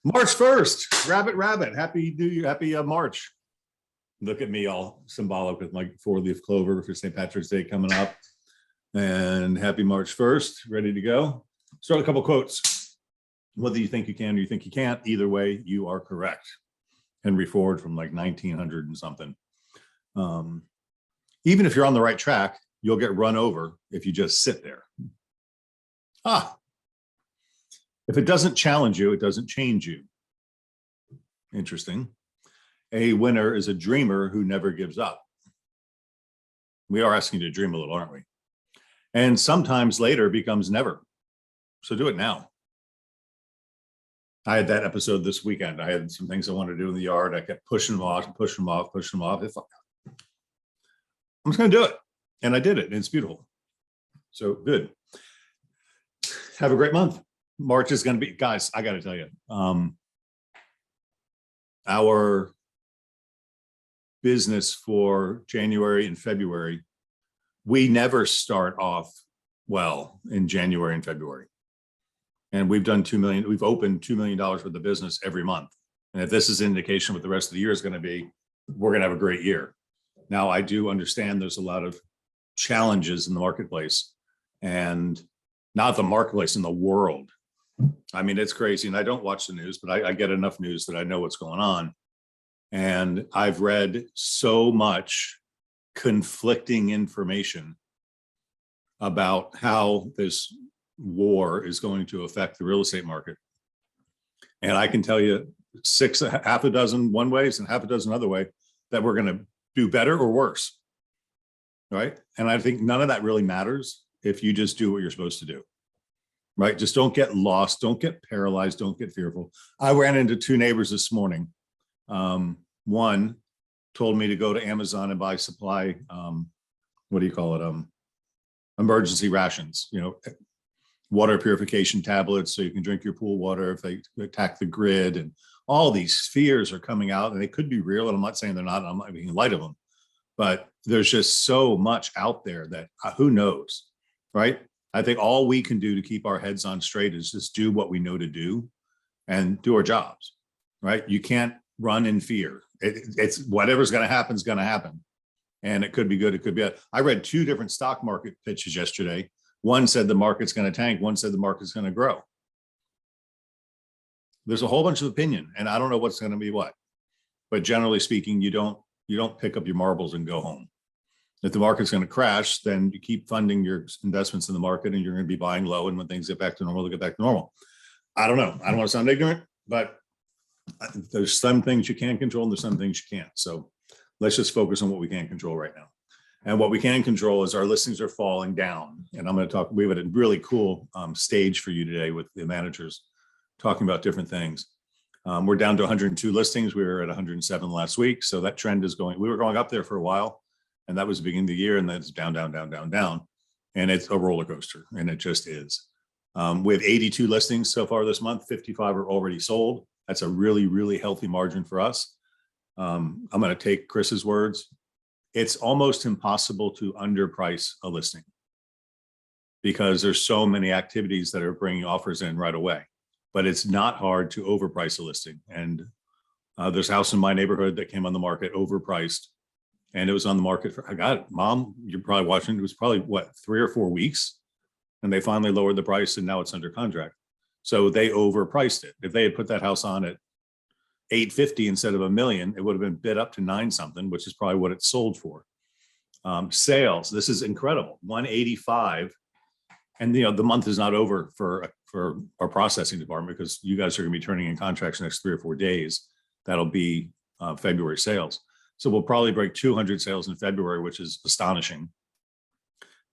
March 1st, rabbit. Happy New Year, happy March. Look at me, all symbolic with my 4-leaf clover for St. Patrick's Day coming up. And happy March 1st, ready to go. Start a couple quotes. Whether you think you can or you think you can't, either way, you are correct. Henry Ford from like 1900 and something. Even if you're on the right track, you'll get run over if you just sit there. If it doesn't challenge you, it doesn't change you. Interesting. A winner is a dreamer who never gives up. We are asking you to dream a little, aren't we? And sometimes later becomes never. So do it now. I had that episode this weekend. I had some things I wanted to do in the yard. I kept pushing them off. I'm just going to do it. And I did it. And it's beautiful. So good. Have a great month. March is going to be, guys, I got to tell you, our business for January and February, we never start off well in January and February. And we've done we've opened $2 million worth of business every month. And if this is an indication what the rest of the year is going to be, we're going to have a great year. Now, I do understand there's a lot of challenges in the marketplace, and not the marketplace, in the world. I mean, it's crazy. And I don't watch the news, but I get enough news that I know what's going on. And I've read so much conflicting information about how this war is going to affect the real estate market. And I can tell you half a dozen one ways and half a dozen other way that we're going to do better or worse. Right. And I think none of that really matters if you just do what you're supposed to do. Right. Just don't get lost. Don't get paralyzed. Don't get fearful. I ran into two neighbors this morning. One told me to go to Amazon and buy supply. What do you call it? Emergency rations, water purification tablets so you can drink your pool water if they attack the grid. And all these fears are coming out, and they could be real. And I'm not saying they're not. I'm not making light of them. But there's just so much out there that who knows, right? I think all we can do to keep our heads on straight is just do what we know to do and do our jobs, right? You can't run in fear. It's whatever's going to happen is going to happen. And it could be good. It could be bad. I read two different stock market pitches yesterday. One said the market's going to tank. One said the market's going to grow. There's a whole bunch of opinion, and I don't know what's going to be what. But generally speaking, you don't pick up your marbles and go home. If the market's going to crash, then you keep funding your investments in the market, and you're going to be buying low. And when things get back to normal, they get back to normal. I don't know. I don't want to sound ignorant, but there's some things you can control and there's some things you can't. So let's just focus on what we can control right now. And what we can control is our listings are falling down. And I'm going to talk, we have a really cool stage for you today with the managers talking about different things. We're down to 102 listings. We were at 107 last week. So that trend is going, we were going up there for a while, and that was the beginning of the year, and then it's down. And it's a roller coaster, and it just is. We have 82 listings so far this month. 55 are already sold. That's a really, really healthy margin for us. I'm going to take Chris's words. It's almost impossible to underprice a listing because there's so many activities that are bringing offers in right away. But it's not hard to overprice a listing. And there's a house in my neighborhood that came on the market overpriced, and it was on the market for, I got it, Mom, you're probably watching, it was probably 3 or 4 weeks, and they finally lowered the price, and now it's under contract. So they overpriced it. If they had put that house on at $850 instead of $1 million, it would have been bid up to 9 something, which is probably what it sold for. Sales, this is incredible, 185. And the month is not over for our processing department, because you guys are going to be turning in contracts the next 3 or 4 days. That'll be February sales. So we'll probably break 200 sales in February, which is astonishing.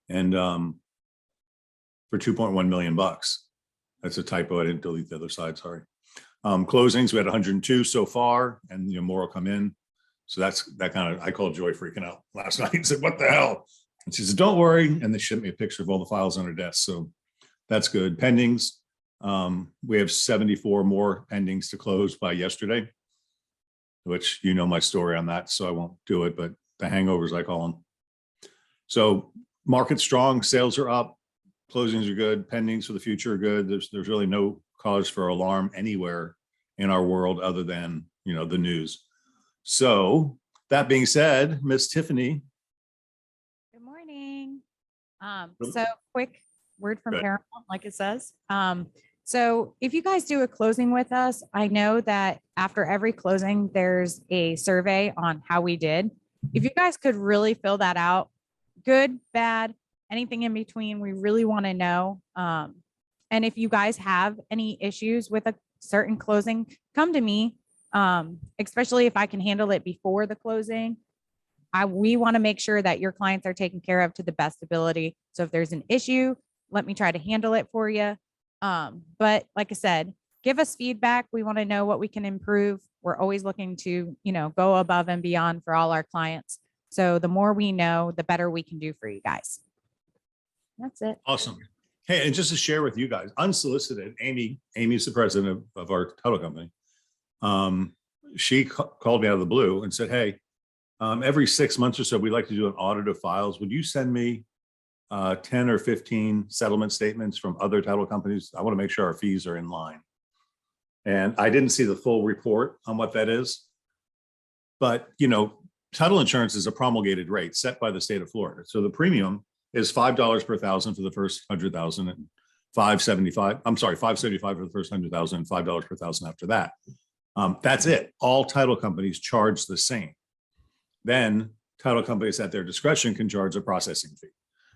And for $2.1 million. That's a typo. I didn't delete the other side. Sorry. Closings, we had 102 so far, and more will come in. So that kind of, I called Joy freaking out last night and said, "What the hell?" And she said, "Don't worry." And they sent me a picture of all the files on her desk. So that's good. Pendings. We have 74 more pendings to close by yesterday, which my story on that, so I won't do it, but the hangovers, I call them. So market's strong, sales are up, closings are good, pendings for the future are good. There's really no cause for alarm anywhere in our world other than, the news. So that being said, Miss Tiffany. Good morning. So quick word from Paramount, like it says. So if you guys do a closing with us, I know that after every closing, there's a survey on how we did. If you guys could really fill that out, good, bad, anything in between, we really want to know. And if you guys have any issues with a certain closing, come to me, especially if I can handle it before the closing. We want to make sure that your clients are taken care of to the best ability. So if there's an issue, let me try to handle it for you. But like I said, give us feedback. We want to know what we can improve. We're always looking to, go above and beyond for all our clients. So the more we know, the better we can do for you guys. That's it. Awesome. Hey, and just to share with you guys, unsolicited, Amy's the president of our title company. She called me out of the blue and said, hey, every 6 months or so, we like to do an audit of files. Would you send me 10 or 15 settlement statements from other title companies? I want to make sure our fees are in line. And I didn't see the full report on what that is. But, title insurance is a promulgated rate set by the state of Florida. So the premium is $5 per thousand for the first 100,000 and $575 for the first 100,000 and $5 per thousand after that. That's it. All title companies charge the same. Then title companies at their discretion can charge a processing fee.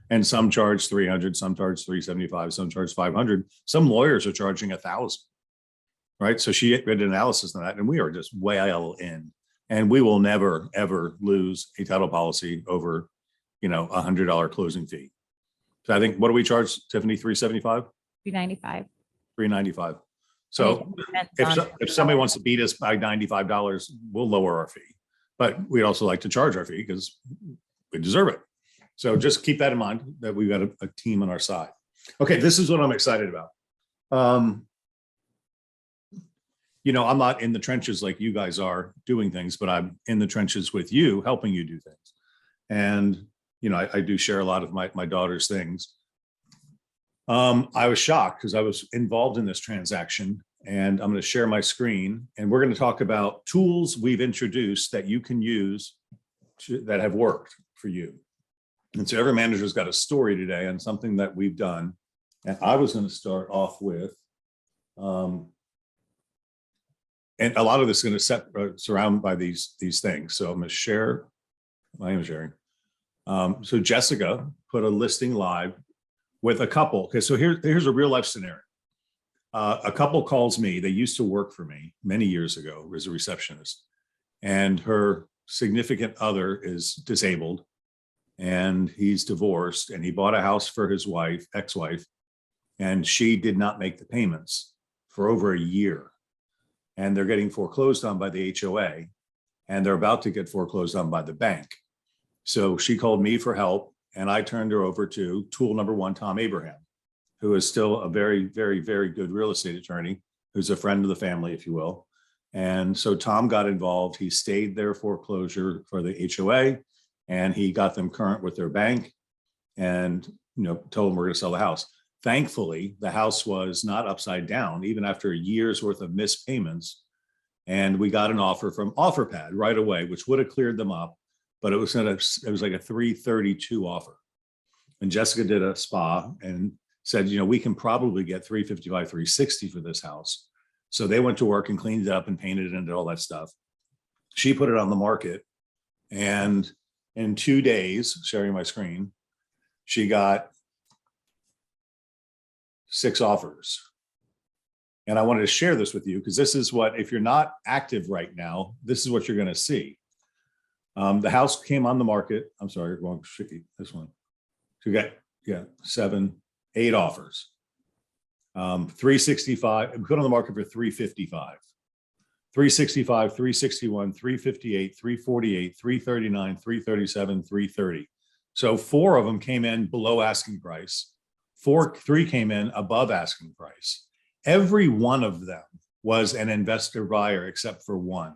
And some charge 300, some charge 375, some charge 500. Some lawyers are charging 1,000, right? So she did an analysis on that, and we are just well in. And we will never, ever lose a title policy over, $100 closing fee. So I think, what do we charge, Tiffany? 375? 395. 395. So if somebody wants to beat us by $95, we'll lower our fee. But we'd also like to charge our fee because we deserve it. So just keep that in mind, that we've got a team on our side. Okay, this is what I'm excited about. I'm not in the trenches like you guys are doing things, but I'm in the trenches with you, helping you do things. And, I do share a lot of my daughter's things. I was shocked because I was involved in this transaction, and I'm going to share my screen, and we're going to talk about tools we've introduced that you can use that have worked for you. And so every manager's got a story today on something that we've done. And I was going to start off with, and a lot of this is going to surround by these things. So I'm going to share. I am sharing. So Jessica put a listing live with a couple. Okay, so here's a real life scenario. A couple calls me. They used to work for me many years ago as a receptionist, and her significant other is disabled, and he's divorced, and he bought a house for his ex-wife, and she did not make the payments for over a year. And they're getting foreclosed on by the HOA, and they're about to get foreclosed on by the bank. So she called me for help, and I turned her over to tool number one, Tom Abraham, who is still a very, very, very good real estate attorney, who's a friend of the family, if you will. And so Tom got involved. He stayed their foreclosure for the HOA, and he got them current with their bank, and told them we're going to sell the house. Thankfully, the house was not upside down, even after a year's worth of missed payments. And we got an offer from OfferPad right away, which would have cleared them up, but it was like a 332 offer. And Jessica did a spa and said, we can probably get 355, 360 for this house. So they went to work and cleaned it up and painted it and did all that stuff. She put it on the market, and in 2 days, sharing my screen, she got 6 offers. And I wanted to share this with you because this is what, if you're not active right now, this is what you're going to see. The house came on the market. I'm sorry, wrong sheet, this one. So you got 7, 8 offers. 365, we put on the market for 355. 365, 361, 358, 348, 339, 337, 330. So 4 of them came in below asking price. 3 came in above asking price. Every one of them was an investor buyer except for one,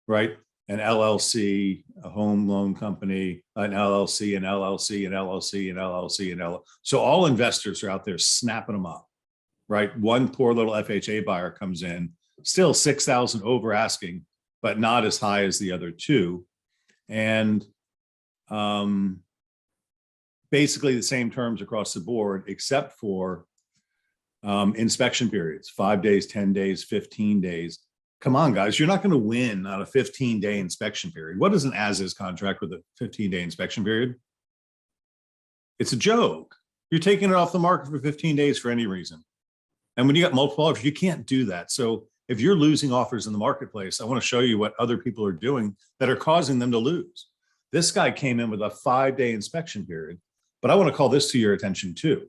right? An LLC, a home loan company, an LLC, an LLC, an LLC, an LLC, an LLC. So all investors are out there snapping them up, right? One poor little FHA buyer comes in still 6,000 over asking, but not as high as the other two. And basically the same terms across the board, except for inspection periods, 5 days, 10 days, 15 days. Come on, guys, you're not going to win on a 15-day inspection period. What is an as-is contract with a 15-day inspection period? It's a joke. You're taking it off the market for 15 days for any reason. And when you got multiple offers, you can't do that. So if you're losing offers in the marketplace, I want to show you what other people are doing that are causing them to lose. This guy came in with a 5-day inspection period, but I want to call this to your attention too.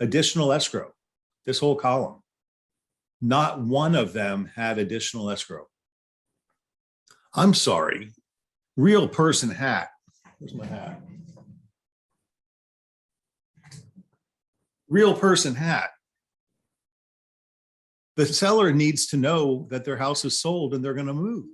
Additional escrow, this whole column. Not one of them had additional escrow. I'm sorry, real person hat. Where's my hat? Real person hat. The seller needs to know that their house is sold and they're going to move.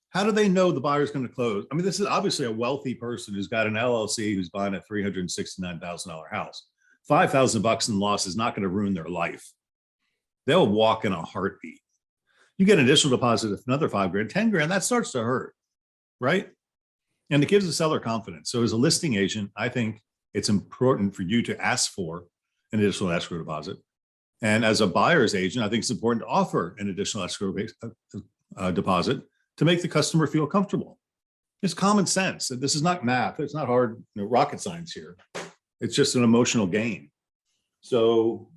How do they know the buyer's going to close? I mean, this is obviously a wealthy person who's got an LLC who's buying a $369,000 house. $5,000 in loss is not going to ruin their life. They'll walk in a heartbeat. You get an additional deposit of another $5 grand, 10 grand, that starts to hurt, right? And it gives the seller confidence. So as a listing agent, I think it's important for you to ask for an additional escrow deposit. And as a buyer's agent, I think it's important to offer an additional escrow deposit to make the customer feel comfortable. It's common sense. This is not math. It's not hard, rocket science here. It's just an emotional game. So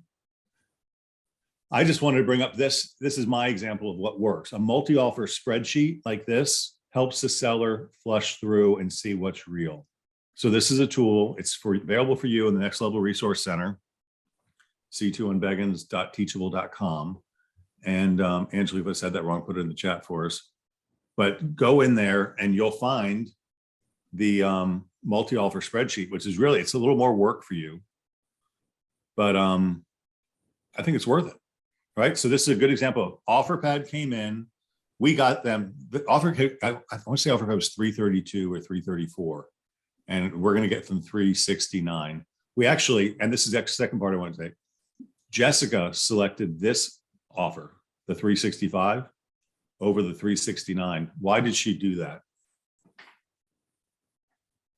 I just wanted to bring up this. This is my example of what works. A multi-offer spreadsheet like this helps the seller flush through and see what's real. So this is a tool. It's available for you in the Next Level Resource Center, c2andbeggins.teachable.com. And Angela, if I said that wrong, put it in the chat for us. But go in there and you'll find the multi-offer spreadsheet, which is really, it's a little more work for you. But I think it's worth it, right? So this is a good example. OfferPad came in. We got them. The offer, I want to say OfferPad was 332 or 334. And we're going to get from 369. We actually, and this is the second part I want to say, Jessica selected this offer, the 365 over the 369. Why did she do that?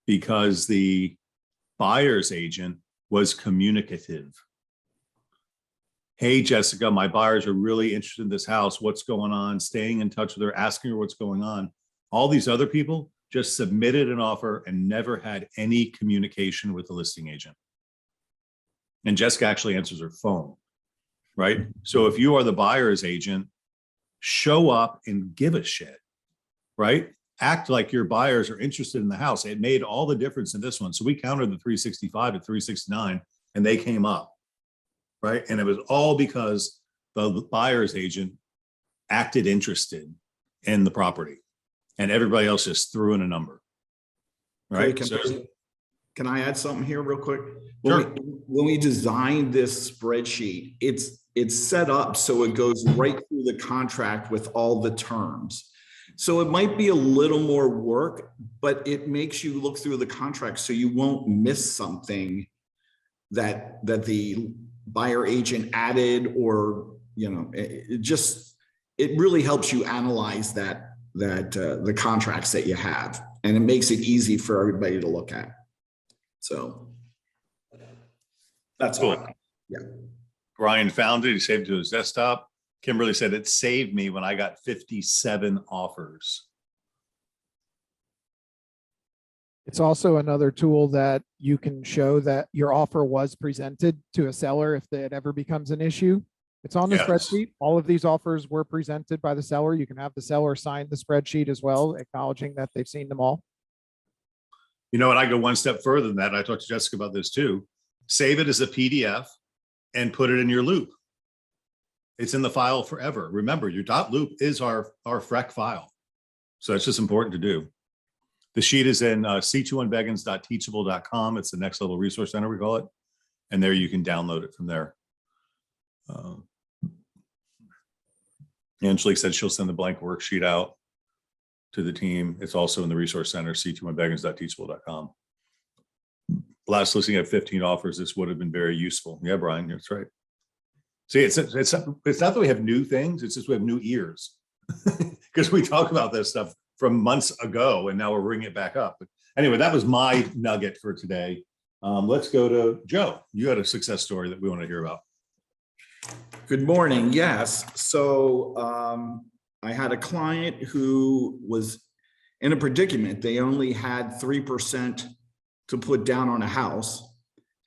Because the buyer's agent was communicative. Hey, Jessica, my buyers are really interested in this house. What's going on? Staying in touch with her, asking her what's going on. All these other people just submitted an offer and never had any communication with the listing agent. And Jessica actually answers her phone, right? So if you are the buyer's agent, show up and give a shit, right? Act like your buyers are interested in the house. It made all the difference in this one. So we countered the 365 at 369 and they came up, right? And it was all because the buyer's agent acted interested in the property and everybody else just threw in a number, right? Can I add something here real quick? Sure. When we designed this spreadsheet, it's set up so it goes right through the contract with all the terms. So it might be a little more work, but it makes you look through the contract so you won't miss something that the buyer agent added, or it really helps you analyze the contracts that you have, and it makes it easy for everybody to look at. So that's cool. all. Yeah. Brian found it. He saved it to his desktop. Kimberly said it saved me when I got 57 offers. It's also another tool that you can show that your offer was presented to a seller if it ever becomes an issue. It's on the spreadsheet. All of these offers were presented by the seller. You can have the seller sign the spreadsheet as well, acknowledging that they've seen them all. You know, and I go one step further than that. I talked to Jessica about this too. Save it as a PDF and put it in your loop. It's in the file forever. Remember, your .loop is our FREC file. So it's just important to do. The sheet is in c2andbeggins.teachable.com. It's the Next Level Resource Center, we call it. And there you can download it from there. Angelique said she'll send the blank worksheet out to the team. It's also in the Resource Center, c2andbeggins.teachable.com. Last listing at 15 offers, this would have been very useful. Yeah, Brian, that's right. See, it's not that we have new things, it's just we have new ears. Because we talk about this stuff from months ago and now we're bringing it back up. But anyway, that was my nugget for today. Let's go to Joe. You had a success story that we want to hear about. Good morning. Yes. So I had a client who was in a predicament. They only had 3% to put down on a house.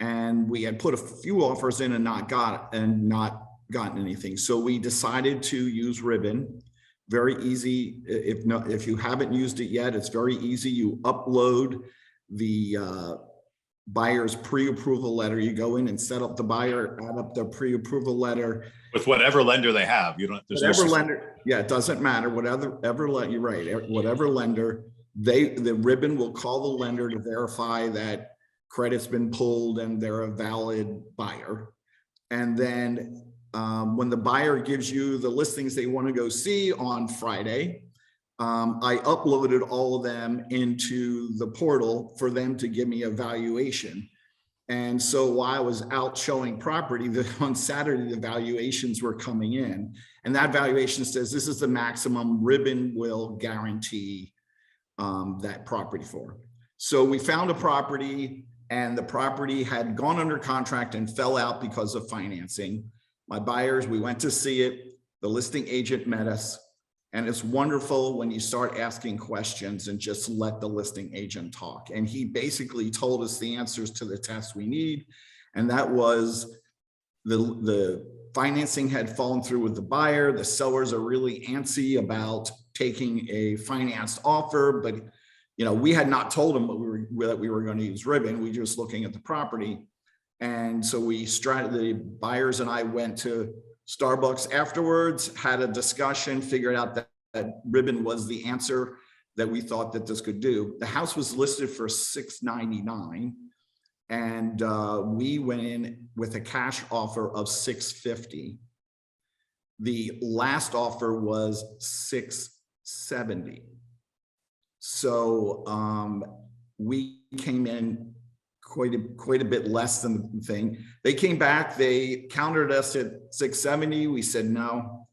And we had put a few offers in and not gotten anything. So we decided to use Ribbon. Very easy. If you haven't used it yet, it's very easy. You upload the buyer's pre-approval letter. You go in and set up the buyer, add up the pre-approval letter. With whatever lender they have, you don't. Whatever lender, yeah, it doesn't matter. Whatever you're right. Whatever lender, the Ribbon will call the lender to verify that credit's been pulled and they're a valid buyer. And then when the buyer gives you the listings they want to go see on Friday, I uploaded all of them into the portal for them to give me a valuation. And so while I was out showing property, on Saturday, the valuations were coming in. And that valuation says this is the maximum Ribbon will guarantee that property for. So we found a property and the property had gone under contract and fell out because of financing. My buyers, we went to see it. The listing agent met us. And it's wonderful when you start asking questions and just let the listing agent talk. And he basically told us the answers to the tests we need. And that was the financing had fallen through with the buyer. The sellers are really antsy about taking a financed offer, but we had not told them that we were going to use Ribbon. We were just looking at the property. And so the buyers and I went to Starbucks afterwards, had a discussion, figured out that Ribbon was the answer that we thought that this could do. The house was listed for $699, and we went in with a cash offer of $650. The last offer was $670. So we came in quite a bit less than the thing. They came back, they countered us at $670. We said no.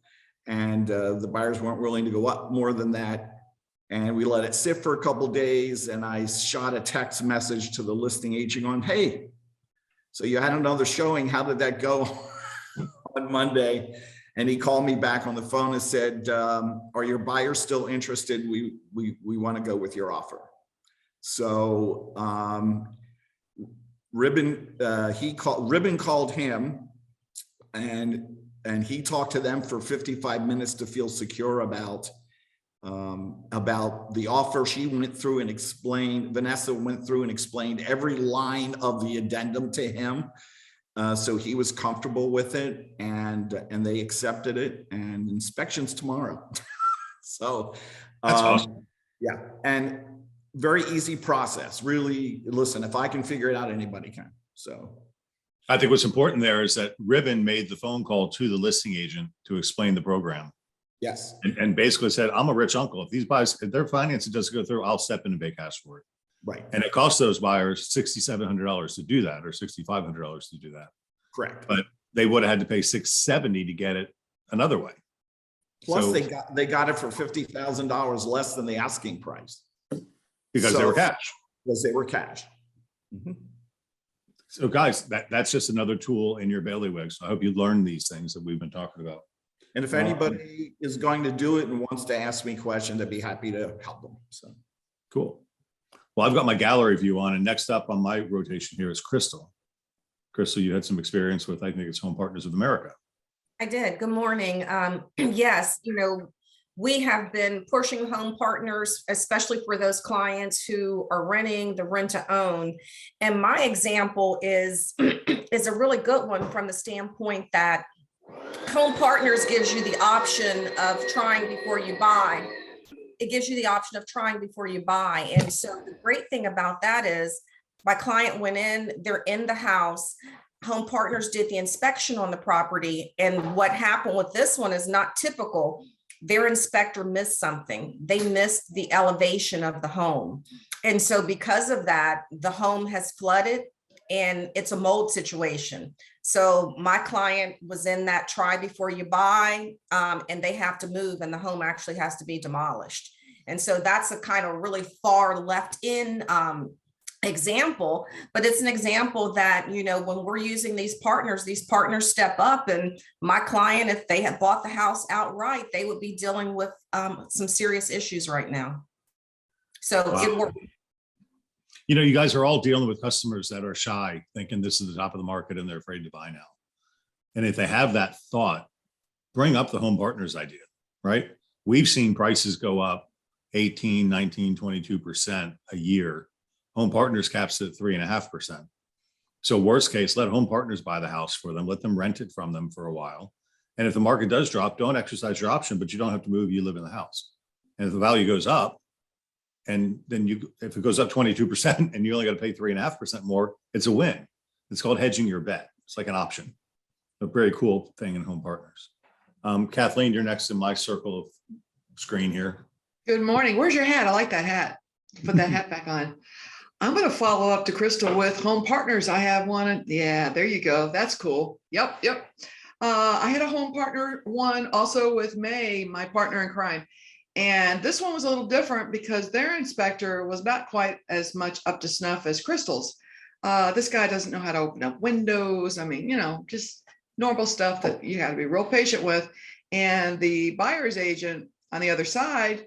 And the buyers weren't willing to go up more than that. And we let it sit for a couple of days. And I shot a text message to the listing agent on, hey, so you had another showing. How did that go on Monday? And he called me back on the phone and said, are your buyers still interested? We want to go with your offer. So Ribbon called him and he talked to them for 55 minutes to feel secure about the offer. She went through and explained, Vanessa went through and explained every line of the addendum to him. So he was comfortable with it and they accepted it, and inspections tomorrow. So That's awesome. Yeah. And very easy process. Really, listen, if I can figure it out, anybody can. So I think what's important there is that Ribbon made the phone call to the listing agent to explain the program. yes. And basically said, I'm a rich uncle. If their financing doesn't go through, I'll step in and pay cash for it. Right. And it costs those buyers $6,700 to do that, or $6,500 to do that. Correct. But they would have had to pay $670 to get it another way. Plus So- they got it for $50,000 less than the asking price. Because they So- were cash. Because they were cash. Mhm. So guys, that's just another tool in your bailiwick. So I hope you learn these things that we've been talking about. And if anybody is going to do it and wants to ask me questions, I'd be happy to help them. So Cool. Well, I've got my gallery view on, and next up on my rotation here is Crystal. Crystal, you had some experience with, I think it's Home Partners of America. I did. Good morning. Yes, we have been pushing Home Partners, especially for those clients who are renting the rent to own. And my example is a really good one from the standpoint that Home Partners gives you the option of trying before you buy. It gives you the option of trying before you buy. And so the great thing about that is my client went in, they're in the house. Home Partners did the inspection on the property. And what happened with this one is not typical. Their inspector missed something. They missed the elevation of the home. And so because of that, the home has flooded and it's a mold situation. So my client was in that try before you buy, and they have to move and the home actually has to be demolished. And so that's a kind of really far left in example, but it's an example that, you know, when we're using these partners step up. And my client, if they had bought the house outright, they would be dealing with some serious issues right now. So it Wow. worked. You know, you guys are all dealing with customers that are shy, thinking this is the top of the market and they're afraid to buy now. And if they have that thought, bring up the home partners idea, right? We've seen prices go up 18, 19, 22% a year. Home partners caps it at 3.5%. So worst case, let home partners buy the house for them, let them rent it from them for a while. And if the market does drop, don't exercise your option, but you don't have to move, you live in the house. And if the value goes up, and then if it goes up 22% and you only got to pay 3.5% more, it's a win. It's called hedging your bet. It's like an option. A very cool thing in home partners. Kathleen, you're next in my circle of screen here. Good morning. Where's your hat? I like that hat. Put that hat back on. I'm going to follow up to Crystal with home partners. I have one. Yeah, there you go. That's cool. Yep. I had a home partner one also with May, my partner in crime. And this one was a little different because their inspector was not quite as much up to snuff as Crystal's. This guy doesn't know how to open up windows. I mean, you know, just normal stuff that you got to be real patient with. And the buyer's agent on the other side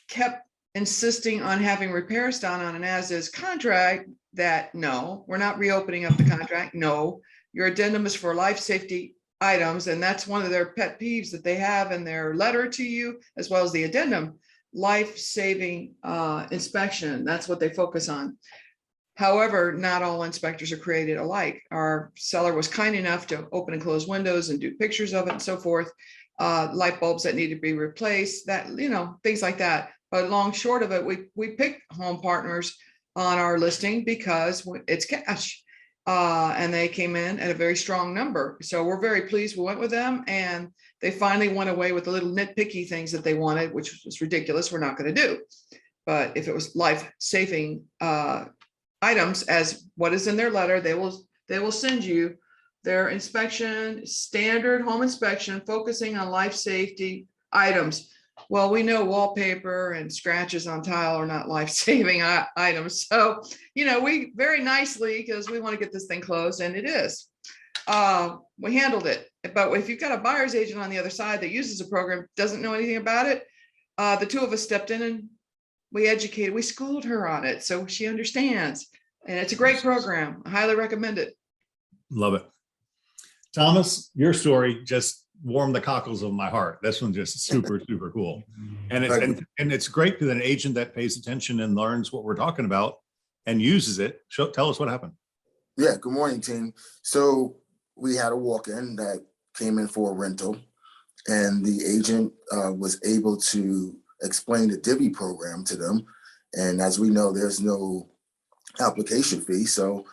kept insisting on having repairs done on an as-is contract that, no, we're not reopening up the contract. No, your addendum is for life safety items. And that's one of their pet peeves that they have in their letter to you, as well as the addendum, life-saving inspection. That's what they focus on. However, not all inspectors are created alike. Our seller was kind enough to open and close windows and do pictures of it and so forth. Light bulbs that need to be replaced, that, you know, things like that. But long short of it, we picked home partners on our listing because it's cash. And they came in at a very strong number. So we're very pleased. We went with them and they finally went away with the little nitpicky things that they wanted, which was ridiculous. We're not going to do. But if it was life-saving items, as what is in their letter, they will send you their inspection, standard home inspection, focusing on life safety items. Well, we know wallpaper and scratches on tile are not life-saving items. So, you know, we very nicely, because we want to get this thing closed, and it is. We handled it. But if you've got a buyer's agent on the other side that uses the program, doesn't know anything about it, the two of us stepped in and we schooled her on it. So she understands. And it's a great program. I highly recommend it. Love it. Thomas, your story just warmed the cockles of my heart. This one's just super, super cool. And it's great that an agent that pays attention and learns what we're talking about and uses it. Tell us what happened. Yeah, good morning, team. So we had a walk-in that came in for a rental, and the agent was able to explain the Divvy program to them. And as we know, there's no application fee. So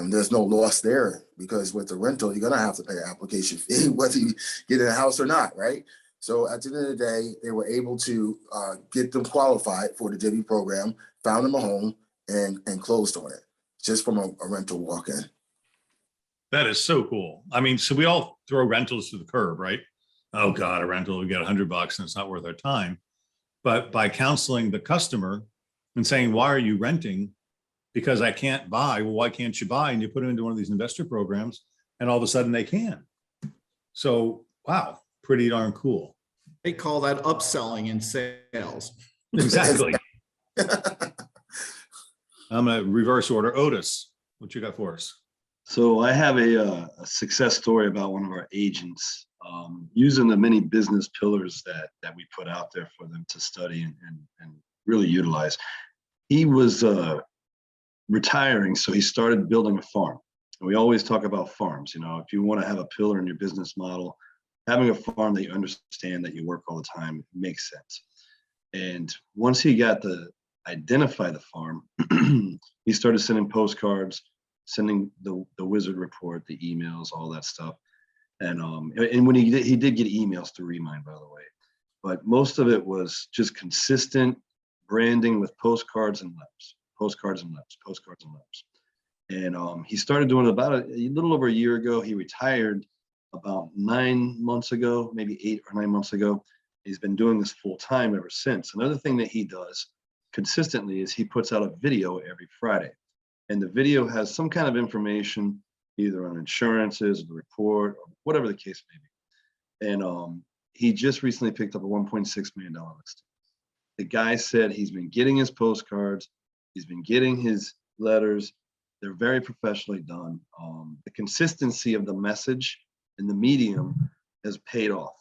there's no loss there, because with the rental, you're going to have to pay an application fee, whether you get in a house or not, right? So at the end of the day, they were able to get them qualified for the Divvy program, found them a home, and closed on it, just from a rental walk-in. That is so cool. I mean, so we all throw rentals to the curb, right? Oh God, a rental, we get $100 and it's not worth our time. But by counseling the customer and saying, why are you renting? Because I can't buy. Well, why can't you buy? And you put them into one of these investor programs and all of a sudden they can. So, wow, pretty darn cool. They call that upselling in sales. Exactly. I'm going to reverse order. Otis, what you got for us? So I have a success story about one of our agents using the many business pillars that we put out there for them to study and really utilize. He was retiring, so he started building a farm. And we always talk about farms. You know, if you want to have a pillar in your business model, having a farm that you understand, that you work all the time, makes sense. And once he got to identify the farm, he started sending postcards, sending the wizard report, the emails, all that stuff. And when he did get emails to Remind, by the way, but most of it was just consistent branding with postcards and letters, postcards and letters, postcards and letters. And he started doing it about a little over a year ago. He retired about 9 months ago, maybe 8 or 9 months ago. He's been doing this full time ever since. Another thing that he does consistently is he puts out a video every Friday. And the video has some kind of information, either on insurances, the report, or whatever the case may be. And he just recently picked up a $1.6 million list. The guy said he's been getting his postcards, he's been getting his letters. They're very professionally done. The consistency of the message and the medium has paid off.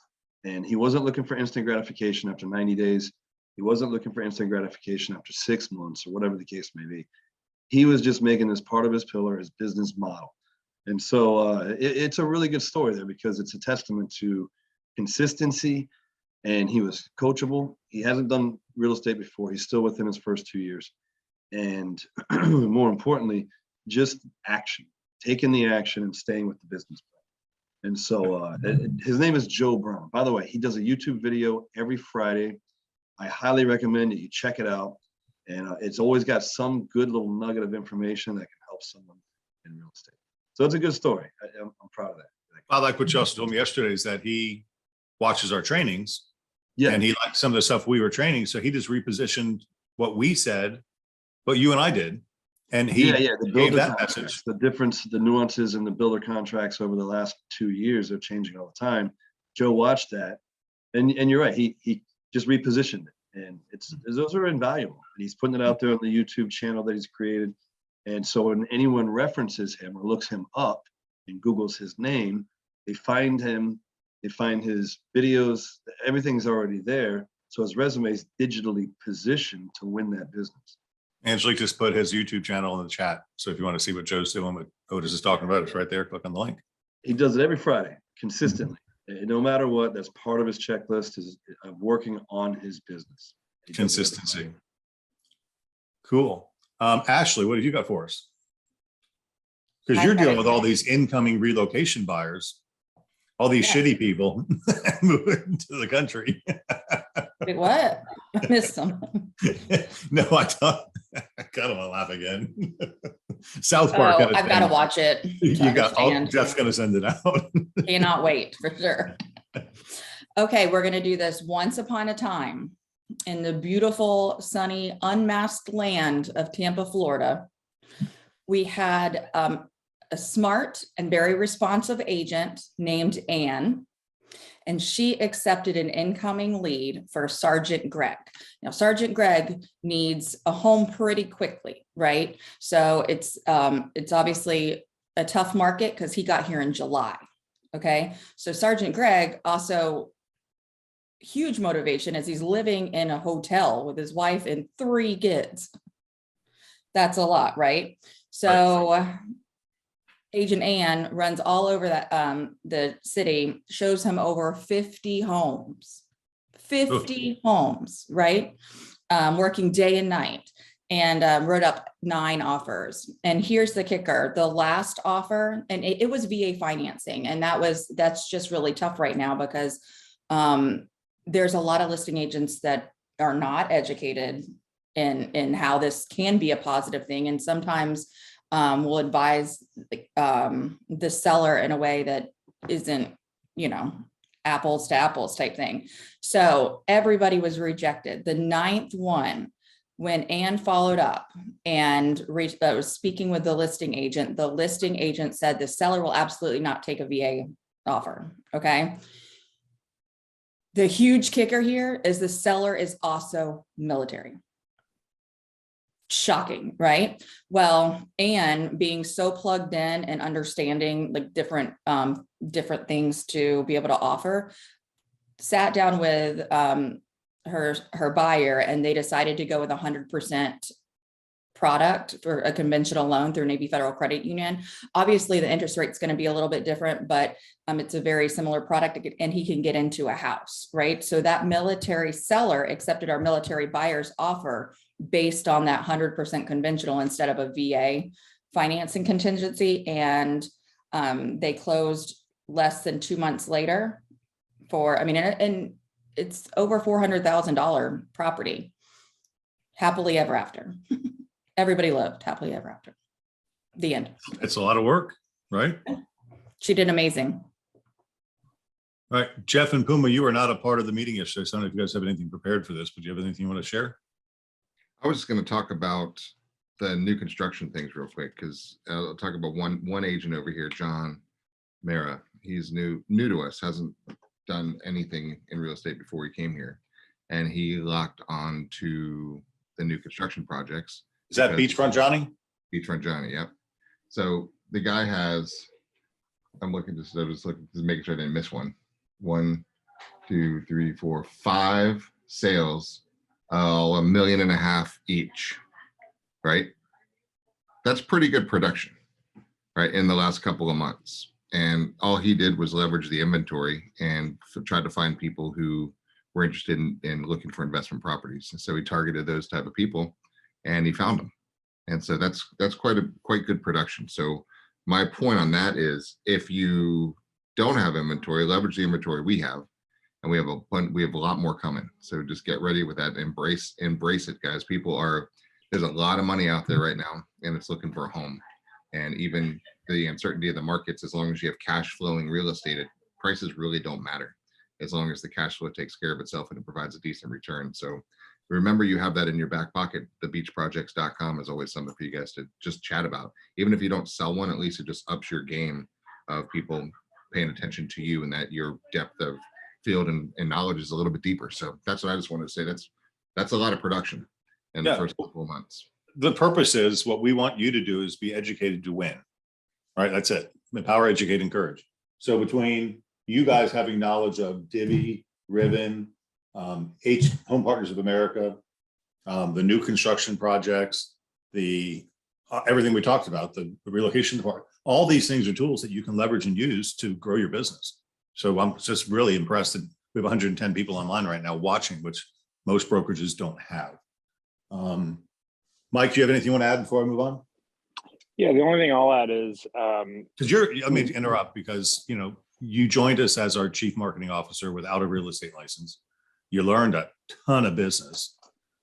And he wasn't looking for instant gratification after 90 days. He wasn't looking for instant gratification after 6 months or whatever the case may be. He was just making this part of his pillar, his business model. And so it's a really good story there because it's a testament to consistency, and he was coachable. He hasn't done real estate before. He's still within his first 2 years. And more importantly, just action, taking the action and staying with the business plan. And so his name is Joe Brown. By the way, he does a YouTube video every Friday. I highly recommend that you check it out. And it's always got some good little nugget of information that can help someone in real estate. So it's a good story. I'm proud of that. I like what you also told me yesterday is that he watches our trainings. Yeah. And he liked some of the stuff we were training. So he just repositioned what we said, what you and I did. And he the gave builder that contracts, message. the difference, the nuances in the builder contracts over the last 2 years are changing all the time. Joe watched that, and you're right. He just repositioned it, and those are invaluable. And he's putting it out there on the YouTube channel that he's created. And so when anyone references him or looks him up and Googles his name, they find him. They find his videos. Everything's already there. So his resume is digitally positioned to win that business. Angelique just put his YouTube channel in the chat. So if you want to see what Joe's doing, what Otis is talking about, it's right there. Click on the link. He does it every Friday consistently. And no matter what, that's part of his checklist is working on his business. He does it every Consistency. Friday. Cool. Ashley, what have you got for us? Because I've you're got dealing it. with all these incoming relocation buyers, all these Yeah. shitty people moving to the country. Wait, what? I missed them. No, I don't. I kind of want to laugh again. South Oh, Park. had a I've got to thing. watch it. to You got. Oh, understand. Jeff's going to send it out. Cannot wait for sure. Okay, we're gonna do this once upon a time in the beautiful, sunny, unmasked land of Tampa, Florida. We had a smart and very responsive agent named Anne, and she accepted an incoming lead for Sergeant Greg. Now, Sergeant Greg needs a home pretty quickly, right? So it's obviously a tough market because he got here in July. Okay, so Sergeant Greg also huge motivation as he's living in a hotel with his wife and 3 kids. That's a lot, right? So Agent Ann runs all over that the city, shows him over 50 homes, 50 homes, right? Working day and night, and wrote up 9 offers. And here's the kicker: the last offer, and it was VA financing, and that's just really tough right now because there's a lot of listing agents that are not educated in how this can be a positive thing, and sometimes will advise the seller in a way that isn't, apples to apples type thing. So everybody was rejected. The 9th one, when Anne followed up and was speaking with the listing agent said the seller will absolutely not take a VA offer. Okay. The huge kicker here is the seller is also military. Shocking, right? Well, Anne, being so plugged in and understanding like different things to be able to offer, sat down with her buyer, and they decided to go with 100% product for a conventional loan through Navy Federal Credit Union. Obviously, the interest rate is going to be a little bit different, but it's a very similar product, and he can get into a house, right? So that military seller accepted our military buyer's offer based on that 100% conventional instead of a VA financing contingency. And they closed less than 2 months later and it's over $400,000 property. Happily ever after. Everybody lived happily ever after. The end. It's a lot of work, right? She did amazing. All right, Jeff and Puma, you are not a part of the meeting yesterday. So I don't know if you guys have anything prepared for this, but do you have anything you want to share? I was just going to talk about the new construction things real quick, because I'll talk about one agent over here, John Mara. He's new to us, hasn't done anything in real estate before he came here, and he locked on to the new construction projects. Is that Beachfront Johnny? Beachfront Johnny, yep. So the guy has, I was looking to make sure I didn't miss one. 1, 2, 3, 4, 5 sales, $1.5 million each, right? That's pretty good production, right? In the last couple of months. And all he did was leverage the inventory and try to find people who were interested in looking for investment properties. And so he targeted those type of people and he found them. And so that's quite good production. So my point on that is, if you don't have inventory, leverage the inventory we have, and we have a lot more coming. So just get ready with that. Embrace it, guys. There's a lot of money out there right now, and it's looking for a home. And even the uncertainty of the markets, as long as you have cash flowing real estate, prices really don't matter, as long as the cash flow takes care of itself and it provides a decent return. So remember, you have that in your back pocket. Thebeachprojects.com is always something for you guys to just chat about. Even if you don't sell one, at least it just ups your game of people paying attention to you, and that your depth of field and knowledge is a little bit deeper. So that's what I just wanted to say. That's a lot of production in the first couple of months. The purpose is, what we want you to do is be educated to win. All right, that's it. Empower, educate, encourage. So between you guys having knowledge of Divvy, Ribbon, Home Partners of America, the new construction projects, the everything we talked about, the relocation part, all these things are tools that you can leverage and use to grow your business. So I'm just really impressed that we have 110 people online right now watching, which most brokerages don't have. Mike, do you have anything you want to add before I move on? Yeah, the only thing I'll add is because I mean, interrupt, because you joined us as our chief marketing officer without a real estate license. You learned a ton of business.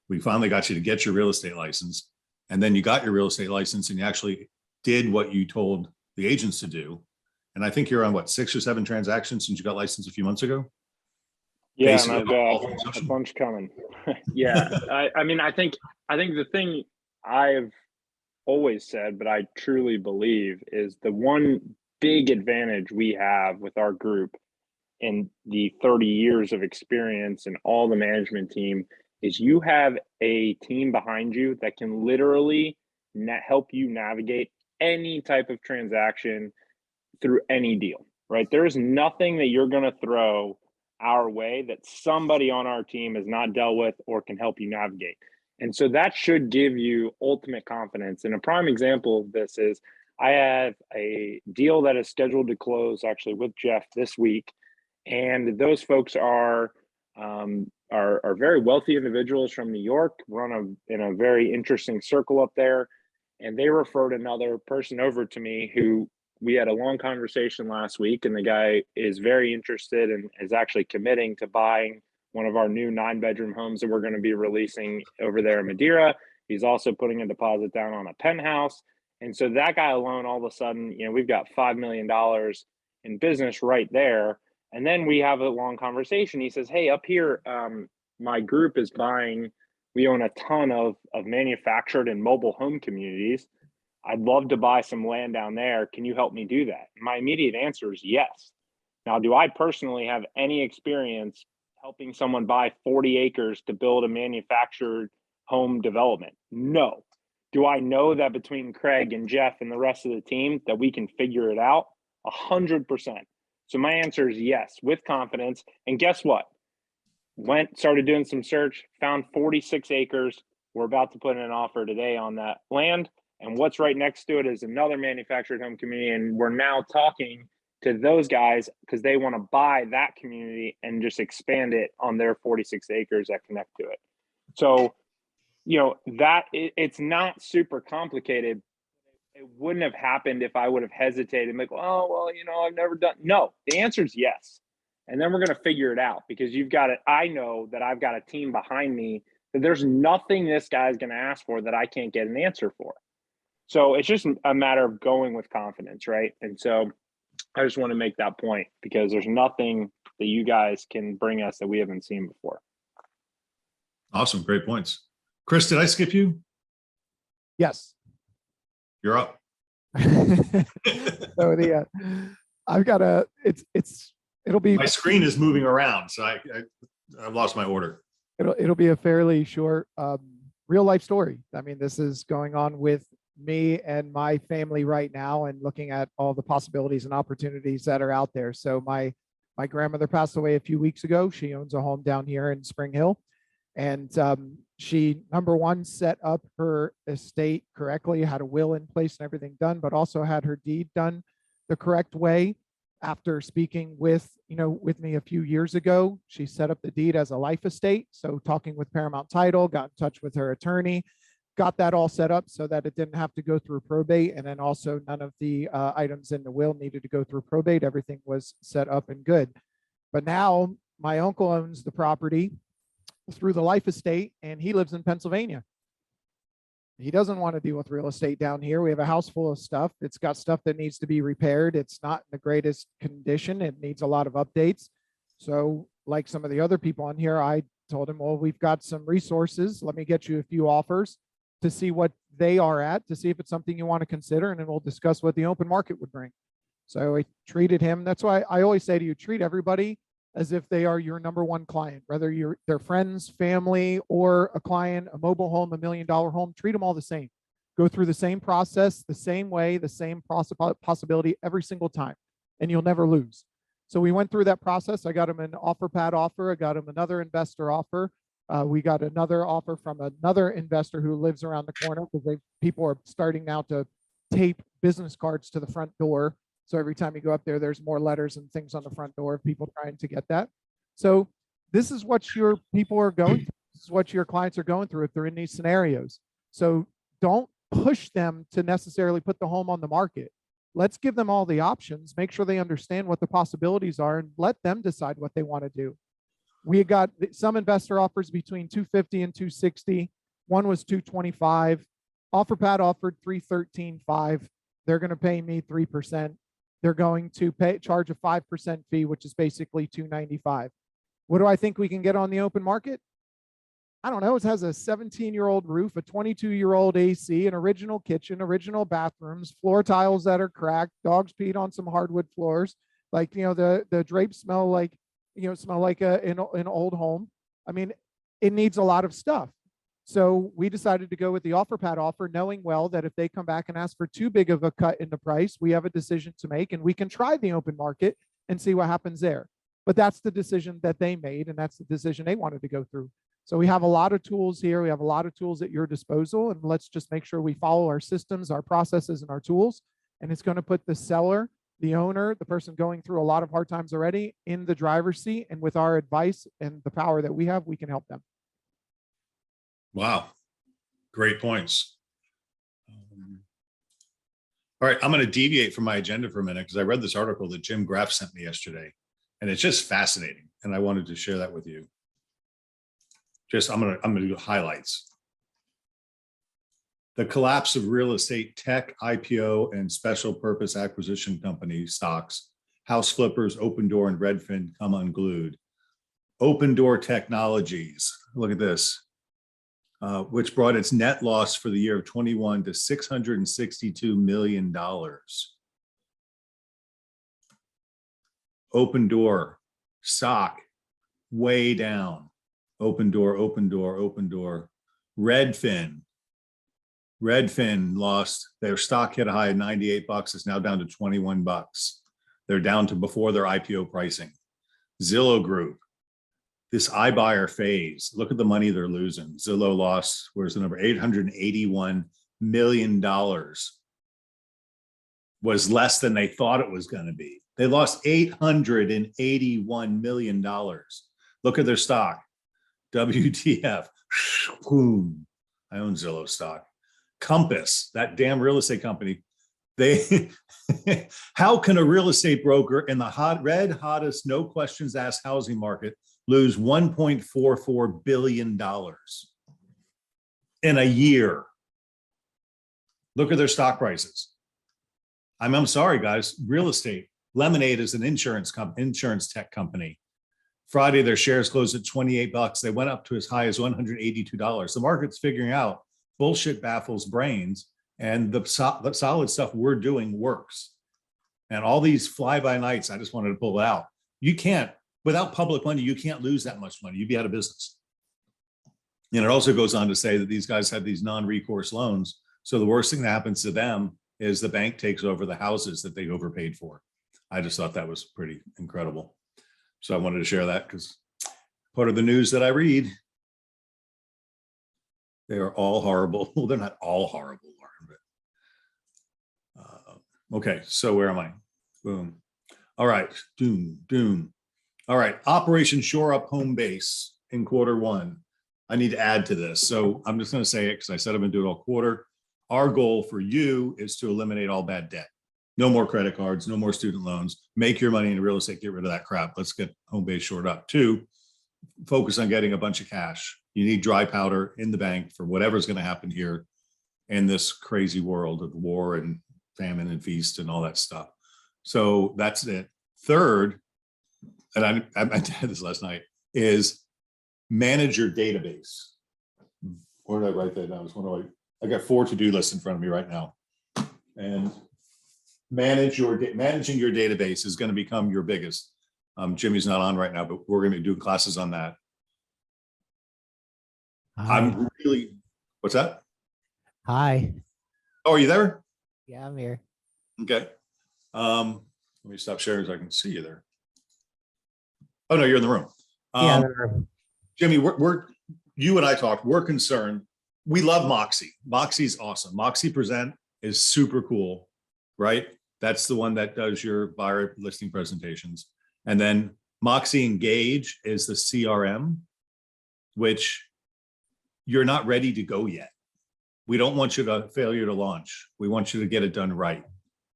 We finally got you to get your real estate license, and then you got your real estate license and you actually did what you told the agents to do. And I think you're on 6 or 7 transactions since you got licensed a few months ago. Yeah, Basically, and I've got a bunch coming. Yeah, I mean, I think the thing I've always said, but I truly believe, is the one big advantage we have with our group in the 30 years of experience and all the management team is you have a team behind you that can literally help you navigate any type of transaction through any deal, right? There is nothing that you're going to throw our way that somebody on our team has not dealt with or can help you navigate. And so that should give you ultimate confidence. And a prime example of this is I have a deal that is scheduled to close actually with Jeff this week. And those folks are very wealthy individuals from New York, run in a very interesting circle up there. And they referred another person over to me who we had a long conversation last week. And the guy is very interested and is actually committing to buying one of our new 9-bedroom homes that we're going to be releasing over there in Madeira. He's also putting a deposit down on a penthouse. And so that guy alone, all of a sudden, we've got $5 million in business right there. And then we have a long conversation. He says, hey, up here, my group is buying, we own a ton of manufactured and mobile home communities. I'd love to buy some land down there. Can you help me do that? My immediate answer is yes. Now, do I personally have any experience helping someone buy 40 acres to build a manufactured home development? No. Do I know that between Craig and Jeff and the rest of the team that we can figure it out? 100%. So my answer is yes, with confidence. And guess what? Started doing some search, found 46 acres. We're about to put in an offer today on that land. And what's right next to it is another manufactured home community. And we're now talking to those guys because they want to buy that community and just expand it on their 46 acres that connect to it. So, it's not super complicated. It wouldn't have happened if I would have hesitated and like, oh, well, I've never done. No, the answer is yes. And then we're going to figure it out because you've got it. I know that I've got a team behind me that there's nothing this guy's going to ask for that I can't get an answer for. So it's just a matter of going with confidence, right? And so I just want to make that point because there's nothing that you guys can bring us that we haven't seen before. Awesome. Great points. Chris, did I skip you? Yes. You're up. So I've got it'll be, My screen is moving around, so I've lost my order. it'll be a fairly short, real life story. I mean, this is going on with me and my family right now and looking at all the possibilities and opportunities that are out there. So my grandmother passed away a few weeks ago. She owns a home down here in Spring Hill. And she, number one, set up her estate correctly, had a will in place and everything done, but also had her deed done the correct way. After speaking with me a few years ago, she set up the deed as a life estate. So talking with Paramount Title, got in touch with her attorney, got that all set up so that it didn't have to go through probate. And then also none of the items in the will needed to go through probate. Everything was set up and good. But now my uncle owns the property through the life estate and he lives in Pennsylvania. He doesn't want to deal with real estate down here. We have a house full of stuff. It's got stuff that needs to be repaired. It's not in the greatest condition. It needs a lot of updates. So like some of the other people on here, I told him, well, we've got some resources. Let me get you a few offers to see what they are at, to see if it's something you want to consider. And then we'll discuss what the open market would bring. So I treated him. That's why I always say to you, treat everybody as if they are your number one client, whether you're their friends, family, or a client, a mobile home, $1 million home, treat them all the same. Go through the same process, the same way, the same possibility every single time, and you'll never lose. So we went through that process. I got him an OfferPad offer. I got him another investor offer. We got another offer from another investor who lives around the corner because people are starting now to tape business cards to the front door. So every time you go up there, there's more letters and things on the front door of people trying to get that. So this is what your people are going through. This is what your clients are going through if they're in these scenarios. So don't push them to necessarily put the home on the market. Let's give them all the options, make sure they understand what the possibilities are and let them decide what they want to do. We got some investor offers between 250 and 260. One was 225. OfferPad offered 313.5. They're going to pay me 3%. They're going to charge a 5% fee, which is basically $295. What do I think we can get on the open market? I don't know. It has a 17-year-old roof, a 22-year-old AC, an original kitchen, original bathrooms, floor tiles that are cracked, dogs peed on some hardwood floors. Like, the drapes smell like, an old home. I mean, it needs a lot of stuff. So we decided to go with the OfferPad offer, knowing well that if they come back and ask for too big of a cut in the price, we have a decision to make and we can try the open market and see what happens there. But that's the decision that they made and that's the decision they wanted to go through. So we have a lot of tools here. We have a lot of tools at your disposal, and let's just make sure we follow our systems, our processes, and our tools. And it's going to put the seller, the owner, the person going through a lot of hard times already in the driver's seat. And with our advice and the power that we have, we can help them. Wow. Great points. All right. I'm going to deviate from my agenda for a minute because I read this article that Jim Graff sent me yesterday, and it's just fascinating. And I wanted to share that with you. I'm going to do highlights. The collapse of real estate tech, IPO, and special purpose acquisition company stocks, house flippers, Opendoor, and Redfin come unglued. Opendoor Technologies, look at this, which brought its net loss for the year of 21 to $662 million. Opendoor stock way down. Opendoor. Redfin lost, their stock hit a high of $98. It's now down to $21. They're down to before their IPO pricing. Zillow Group, this iBuyer phase, look at the money they're losing. Zillow lost, where's the number? $881 million. Was less than they thought it was going to be. They lost $881 million. Look at their stock. WTF. Boom. I own Zillow stock. Compass, that damn real estate company. How can a real estate broker in the hottest, no questions asked housing market lose $1.44 billion in a year? Look at their stock prices. I'm sorry, guys, real estate. Lemonade is an insurance tech company. Friday, their shares closed at $28. They went up to as high as $182. The market's figuring out bullshit baffles brains, and the solid stuff we're doing works. And all these fly-by-nights, I just wanted to pull it out. You can't, without public money, you can't lose that much money. You'd be out of business. And it also goes on to say that these guys have these non-recourse loans. So the worst thing that happens to them is the bank takes over the houses that they overpaid for. I just thought that was pretty incredible. So I wanted to share that because part of the news that I read, they are all horrible. Well, they're not all horrible, Lauren, but okay. So where am I? Boom. All right. Doom. All right. Operation Shore Up Home Base in Q1. I need to add to this. So I'm just going to say it because I said I'm going to do it all quarter. Our goal for you is to eliminate all bad debt. No more credit cards, no more student loans. Make your money in real estate, get rid of that crap. Let's get home base shored up. 2, focus on getting a bunch of cash. You need dry powder in the bank for whatever's going to happen here in this crazy world of war and famine and feast and all that stuff. So that's it. 3rd, and I did this last night, is manage your database. Where did I write that down? I got 4 to-do lists in front of me right now. And managing your database is going to become your biggest. Jimmy's not on right now, but we're going to be doing classes on that. Hi. What's that? Hi. Oh, are you there? Yeah, I'm here. Okay. Let me stop sharing so I can see you there. Oh no, you're in the room. Yeah. Jimmy, you and I talked, we're concerned. We love Moxie. Moxie's awesome. Moxie Present is super cool, right? That's the one that does your buyer listing presentations. And then Moxie Engage is the CRM, which you're not ready to go yet. We don't want you to failure to launch. We want you to get it done right.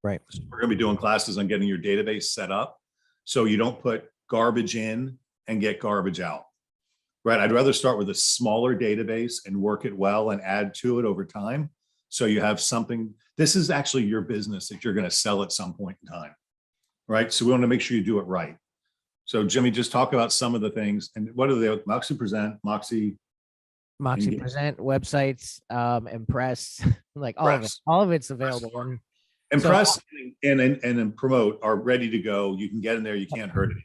Right. So we're going to be doing classes on getting your database set up so you don't put garbage in and get garbage out. Right. I'd rather start with a smaller database and work it well and add to it over time. So you have something. This is actually your business that you're going to sell at some point in time. Right. So we want to make sure you do it right. So Jimmy, just talk about some of the things. And what are they? Moxie Present, Moxie Present, websites, Impress, like all of it. Press. All of it's available. And Impress and Promote are ready to go. You can get in there. You can't hurt anything.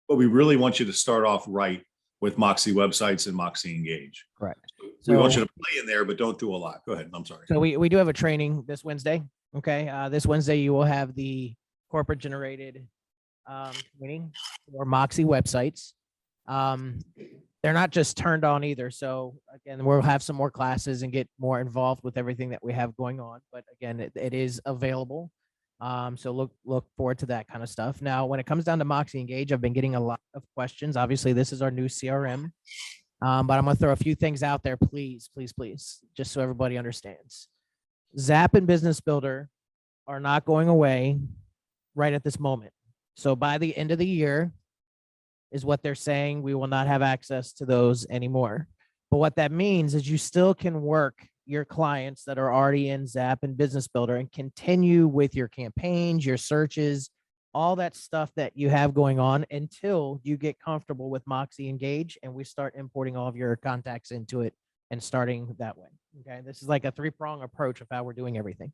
But we really want you to start off right with Moxie websites and Moxie Engage. Correct. We want you to play in there, but don't do a lot. Go ahead. I'm sorry. So we do have a training this Wednesday. Okay. This Wednesday, you will have the corporate generated training for Moxie websites. They're not just turned on either. So again, we'll have some more classes and get more involved with everything that we have going on. But again, it is available. So look forward to that kind of stuff. Now, when it comes down to Moxie Engage, I've been getting a lot of questions. Obviously, this is our new CRM. But I'm going to throw a few things out there, please, just so everybody understands. Zap and Business Builder are not going away right at this moment. So by the end of the year is what they're saying. We will not have access to those anymore. But what that means is you still can work your clients that are already in Zap and Business Builder and continue with your campaigns, your searches, all that stuff that you have going on until you get comfortable with Moxie Engage and we start importing all of your contacts into it and starting that way. Okay. This is like a 3-prong approach of how we're doing everything.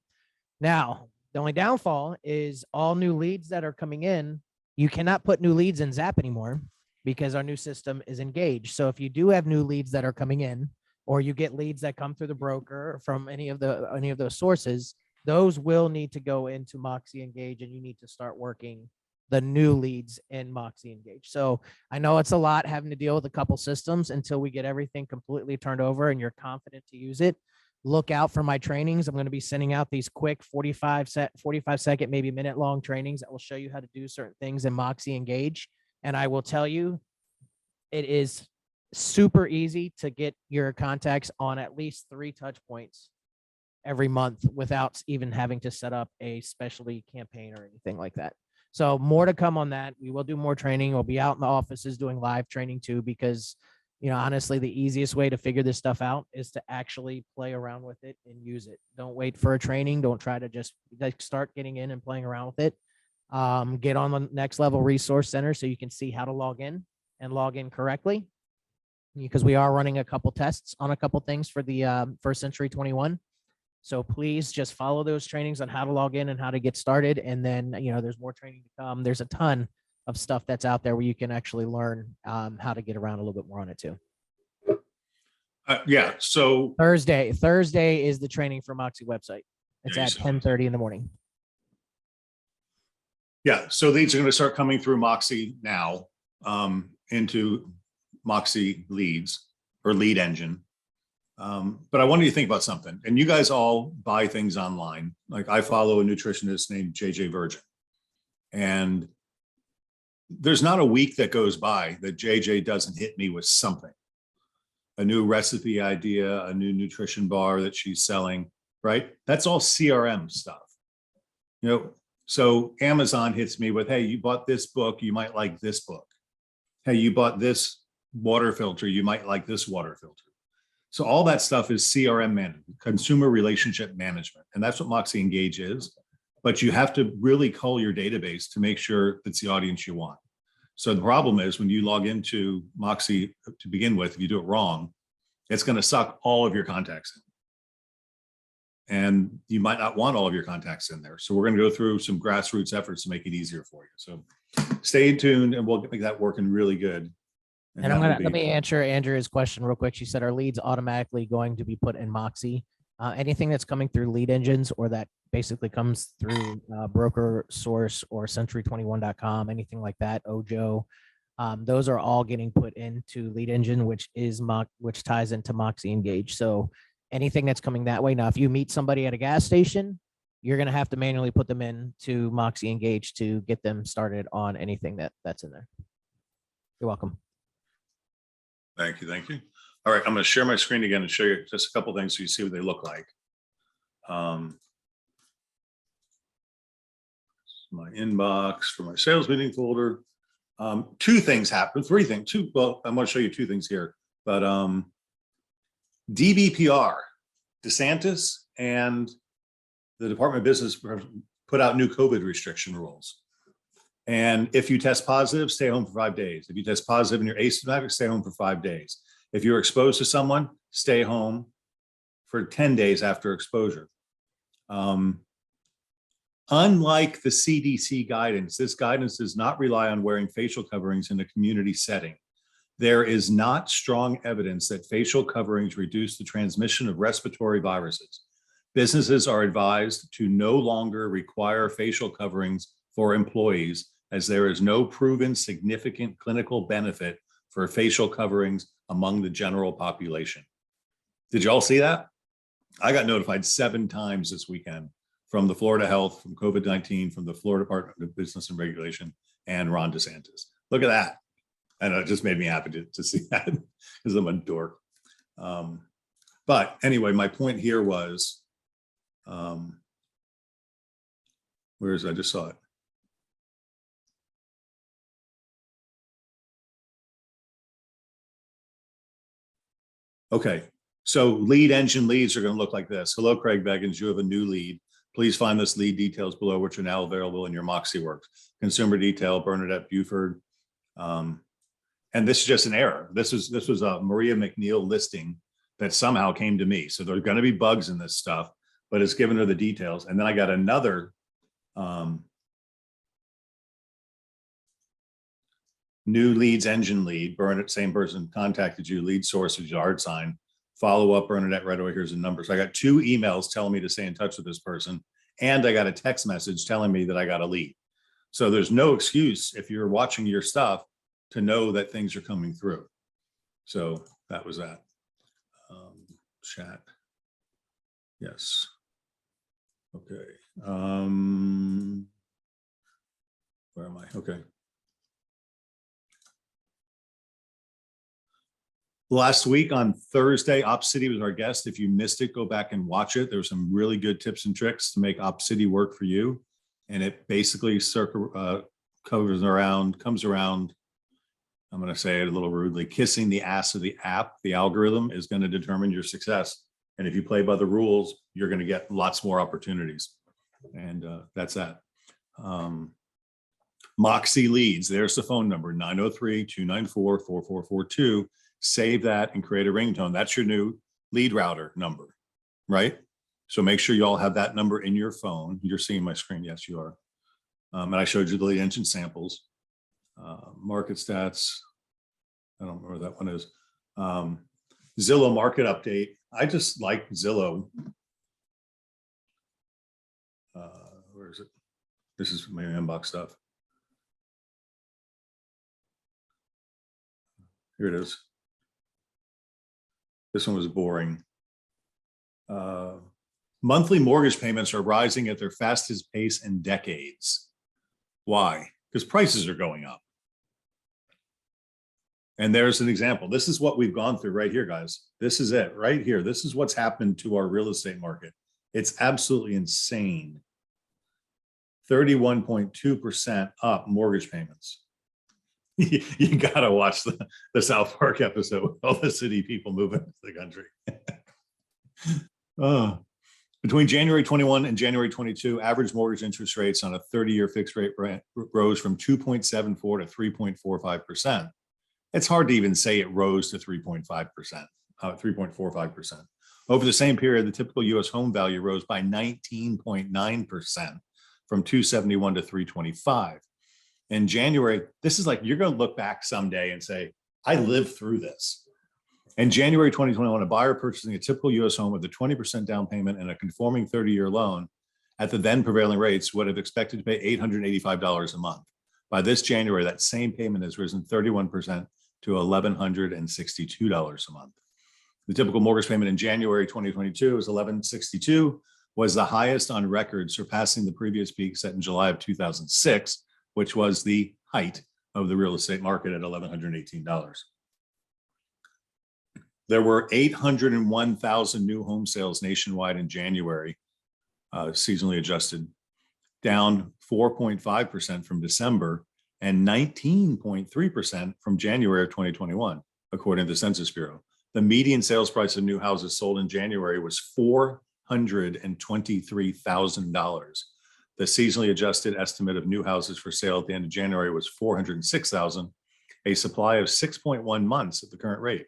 Now, the only downfall is all new leads that are coming in. You cannot put new leads in Zap anymore because our new system is Engage. So if you do have new leads that are coming in, or you get leads that come through the broker or from any of those sources, those will need to go into Moxie Engage and you need to start working the new leads in Moxie Engage. So I know it's a lot having to deal with a couple systems until we get everything completely turned over and you're confident to use it. Look out for my trainings. I'm going to be sending out these quick 45 second, maybe minute long trainings that will show you how to do certain things in Moxie Engage. And I will tell you, it is super easy to get your contacts on at least 3 touch points every month without even having to set up a specialty campaign or anything like that. So more to come on that. We will do more training. We'll be out in the offices doing live training too, because honestly, the easiest way to figure this stuff out is to actually play around with it and use it. Don't wait for a training. Don't try to just like start getting in and playing around with it. Get on the Next Level Resource Center so you can see how to log in and log in correctly. Because we are running a couple tests on a couple things for the First Century 21. So please just follow those trainings on how to log in and how to get started. And then, there's more training to come. There's a ton of stuff that's out there where you can actually learn how to get around a little bit more on it too. Yeah. So Thursday is the training for Moxie website. It's at 10:30 in the morning. yeah, so leads are going to start coming through Moxie now into Moxie leads or lead engine. But I wanted you to think about something, and you guys all buy things online. Like I follow a nutritionist named JJ Virgin, and there's not a week that goes by that JJ doesn't hit me with something, a new recipe idea, a new nutrition bar that she's selling, right? That's all CRM stuff. So Amazon hits me with, hey, you bought this book, you might like this book. Hey, you bought this water filter, you might like this water filter. So all that stuff is CRM management, consumer relationship management. And that's what Moxie Engage is. But you have to really cull your database to make sure it's the audience you want. So the problem is when you log into Moxie to begin with, if you do it wrong, it's going to suck all of your contacts in. And you might not want all of your contacts in there. So we're going to go through some grassroots efforts to make it easier for you. So stay tuned and we'll make that working really good. And let me answer Andrea's question real quick. She said, are leads automatically going to be put in Moxie? Anything that's coming through lead engines or that basically comes through Broker Source or Century21.com, anything like that, Ojo, those are all getting put into lead engine, which ties into Moxie Engage. So anything that's coming that way. Now, if you meet somebody at a gas station, you're going to have to manually put them into Moxie Engage to get them started on anything that's in there. You're welcome. Thank you. Thank you. All right. I'm going to share my screen again and show you just a couple of things so you see what they look like. My inbox for my sales meeting folder. Two things happened, three things, well, I'm going to show you two things here, but DBPR, DeSantis and the Department of Business put out new COVID restriction rules. And if you test positive, stay home for 5 days. If you test positive and you're asymptomatic, stay home for 5 days. If you're exposed to someone, stay home for 10 days after exposure. Unlike the CDC guidance, this guidance does not rely on wearing facial coverings in a community setting. There is not strong evidence that facial coverings reduce the transmission of respiratory viruses. Businesses are advised to no longer require facial coverings for employees, as there is no proven significant clinical benefit for facial coverings among the general population. Did you all see that? I got notified 7 times this weekend from the Florida Health, from COVID-19, from the Florida Department of Business and Regulation, and Ron DeSantis. Look at that. And it just made me happy to see that because I'm a dork. But anyway, my point here was, where is it? I just saw it. Okay, so lead engine leads are going to look like this. Hello, Craig Beggins, you have a new lead. Please find this lead details below, which are now available in your Moxie Works. Consumer detail, Bernadette Buford. And this is just an error. This was a Maria McNeil listing that somehow came to me. So there are going to be bugs in this stuff, but it's given her the details. And then I got another new leads engine lead. Bernadette, same person contacted you. Lead source is yard sign. Follow up, Bernadette, right away. Here's the numbers. I got 2 emails telling me to stay in touch with this person. And I got a text message telling me that I got a lead. So there's no excuse if you're watching your stuff to know that things are coming through. So that was that. Chat. Yes. Okay. Where am I? Okay. Last week on Thursday, OpCity was our guest. If you missed it, go back and watch it. There were some really good tips and tricks to make OpCity work for you. And it basically comes around I'm going to say it a little rudely, kissing the ass of the app. The algorithm is going to determine your success. And if you play by the rules, you're going to get lots more opportunities. And that's that. Moxie Leads, there's the phone number, 903-294-4442. Save that and create a ringtone. That's your new lead router number, right? So make sure you all have that number in your phone. You're seeing my screen. Yes, you are. And I showed you the lead engine samples. Market stats. I don't remember what that one is. Zillow market update. I just like Zillow. Where is it? This is my inbox stuff. Here it is. This one was boring. Monthly mortgage payments are rising at their fastest pace in decades. Why? Because prices are going up. And there's an example. This is what we've gone through right here, guys. This is it right here. This is what's happened to our real estate market. It's absolutely insane. 31.2% up mortgage payments. You got to watch the South Park episode with all the city people moving to the country. Between January 21 and January 22, average mortgage interest rates on a 30-year fixed rate rose from 2.74 to 3.45%. It's hard to even say it rose to 3.45%. Over the same period, the typical U.S. home value rose by 19.9% from 271 to 325. In January, this is like, you're going to look back someday and say, I lived through this. In January 2021, a buyer purchasing a typical U.S. home with a 20% down payment and a conforming 30-year loan at the then prevailing rates would have expected to pay $885 a month. By this January, that same payment has risen 31% to $1,162 a month. The typical mortgage payment in January 2022 is $1,162, was the highest on record, surpassing the previous peak set in July of 2006, which was the height of the real estate market at $1,118. There were 801,000 new home sales nationwide in January, seasonally adjusted, down 4.5% from December and 19.3% from January of 2021, according to the Census Bureau. The median sales price of new houses sold in January was $423,000. The seasonally adjusted estimate of new houses for sale at the end of January was 406,000, a supply of 6.1 months at the current rate.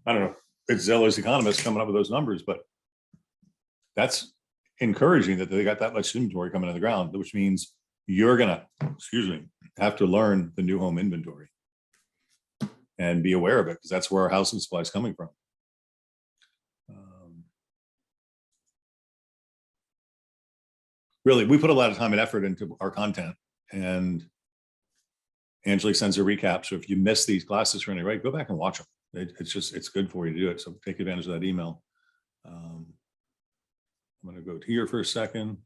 I don't know, it's Zillow's economists coming up with those numbers, but that's encouraging that they got that much inventory coming in the ground, which means you're gonna, have to learn the new home inventory and be aware of it, because that's where our housing supply is coming from. Really, we put a lot of time and effort into our content, and Angelique sends a recap. So if you miss these classes for any rate, go back and watch them. It's good for you to do it. So take advantage of that email. I'm going to go here for a second.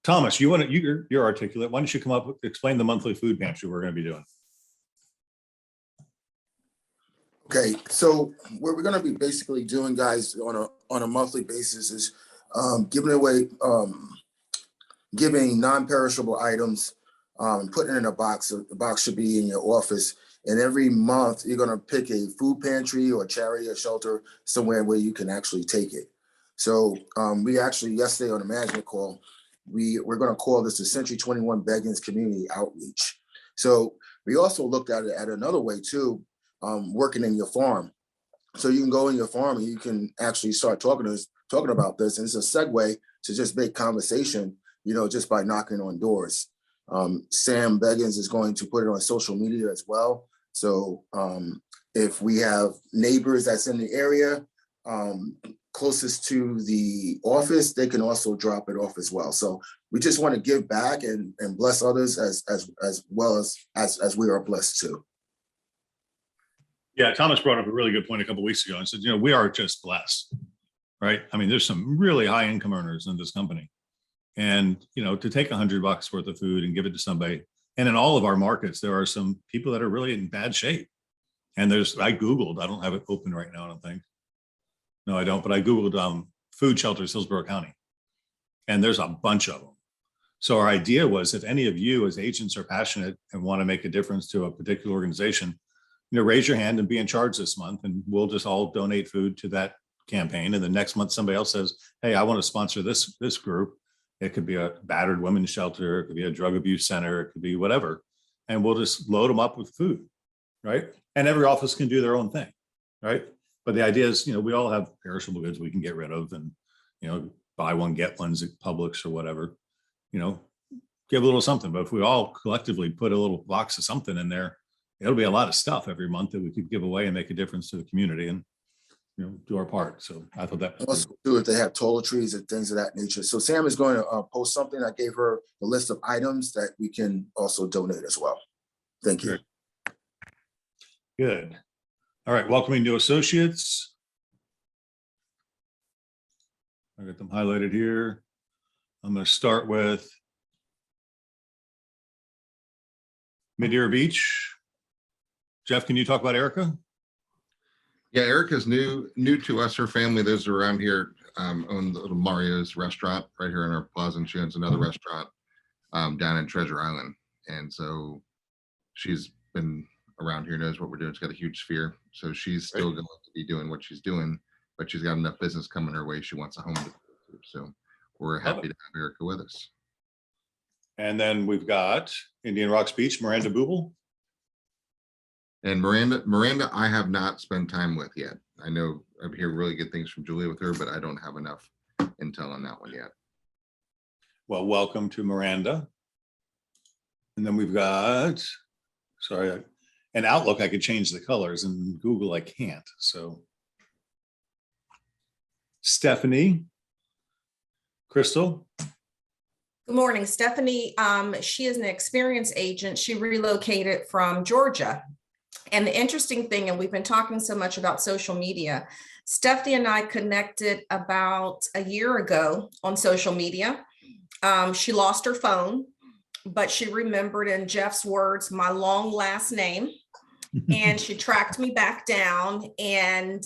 Thomas, you're articulate. Why don't you come up, explain the monthly food pantry we're going to be doing? Okay, so what we're going to be basically doing, guys, on a monthly basis is giving away, giving non-perishable items, putting it in a box. So the box should be in your office. And every month, you're going to pick a food pantry or charity or shelter somewhere where you can actually take it. So we actually, yesterday on a management call, we're going to call this the Century 21 Beggins Community Outreach. So we also looked at it at another way too, working in your farm. So you can go in your farm and you can actually start talking about this. And it's a segue to just make conversation, just by knocking on doors. Sam Beggins is going to put it on social media as well. So if we have neighbors that's in the area closest to the office, they can also drop it off as well. So we just want to give back and bless others as well as we are blessed too. Yeah, Thomas brought up a really good point a couple of weeks ago and said, we are just blessed, right? I mean, there's some really high income earners in this company. And, to take $100 worth of food and give it to somebody. And in all of our markets, there are some people that are really in bad shape. And I Googled, I don't have it open right now, I don't think. No, I don't, but I Googled food shelters, Hillsborough County. And there's a bunch of them. So our idea was if any of you as agents are passionate and want to make a difference to a particular organization, raise your hand and be in charge this month, and we'll just all donate food to that campaign. And the next month somebody else says, hey, I want to sponsor this group. It could be a battered women's shelter, it could be a drug abuse center, it could be whatever. And we'll just load them up with food, right? And every office can do their own thing, right? But the idea is, we all have perishable goods we can get rid of, and, buy one, get ones at Publix or whatever, give a little something. But if we all collectively put a little box of something in there, it'll be a lot of stuff every month that we could give away and make a difference to the community and, do our part. So I thought that was Also, do if they have toiletries and things of that nature. So Sam is going to post something. I gave her the list of items that we can also donate as well. Thank you. good. All right, welcoming new associates. I got them highlighted here. I'm going to start with Madeira Beach. Jeff, can you talk about Erica? Yeah, Erica's new to us. Her family lives around here, own the little Mario's restaurant right here in our plaza, and she owns another restaurant down in Treasure Island. And so she's been around here, knows what we're doing. She's got a huge sphere. So she's still going to be doing what she's doing, but she's got enough business coming her way. She wants a home to go to. So we're happy to have Erica with us. And then we've got Indian Rocks Beach, Miranda Booble. And Miranda, I have not spent time with yet. I know I hear really good things from Julia with her, but I don't have enough intel on that one yet. Well, welcome to Miranda. And then we've got, sorry, in Outlook, I could change the colors, and Google, I can't. So Stephanie, Crystal. Good morning, Stephanie. She is an experienced agent. She relocated from Georgia. And the interesting thing, and we've been talking so much about social media, Stephanie and I connected about a year ago on social media. She lost her phone, but she remembered, in Jeff's words, my long last name. And she tracked me back down, and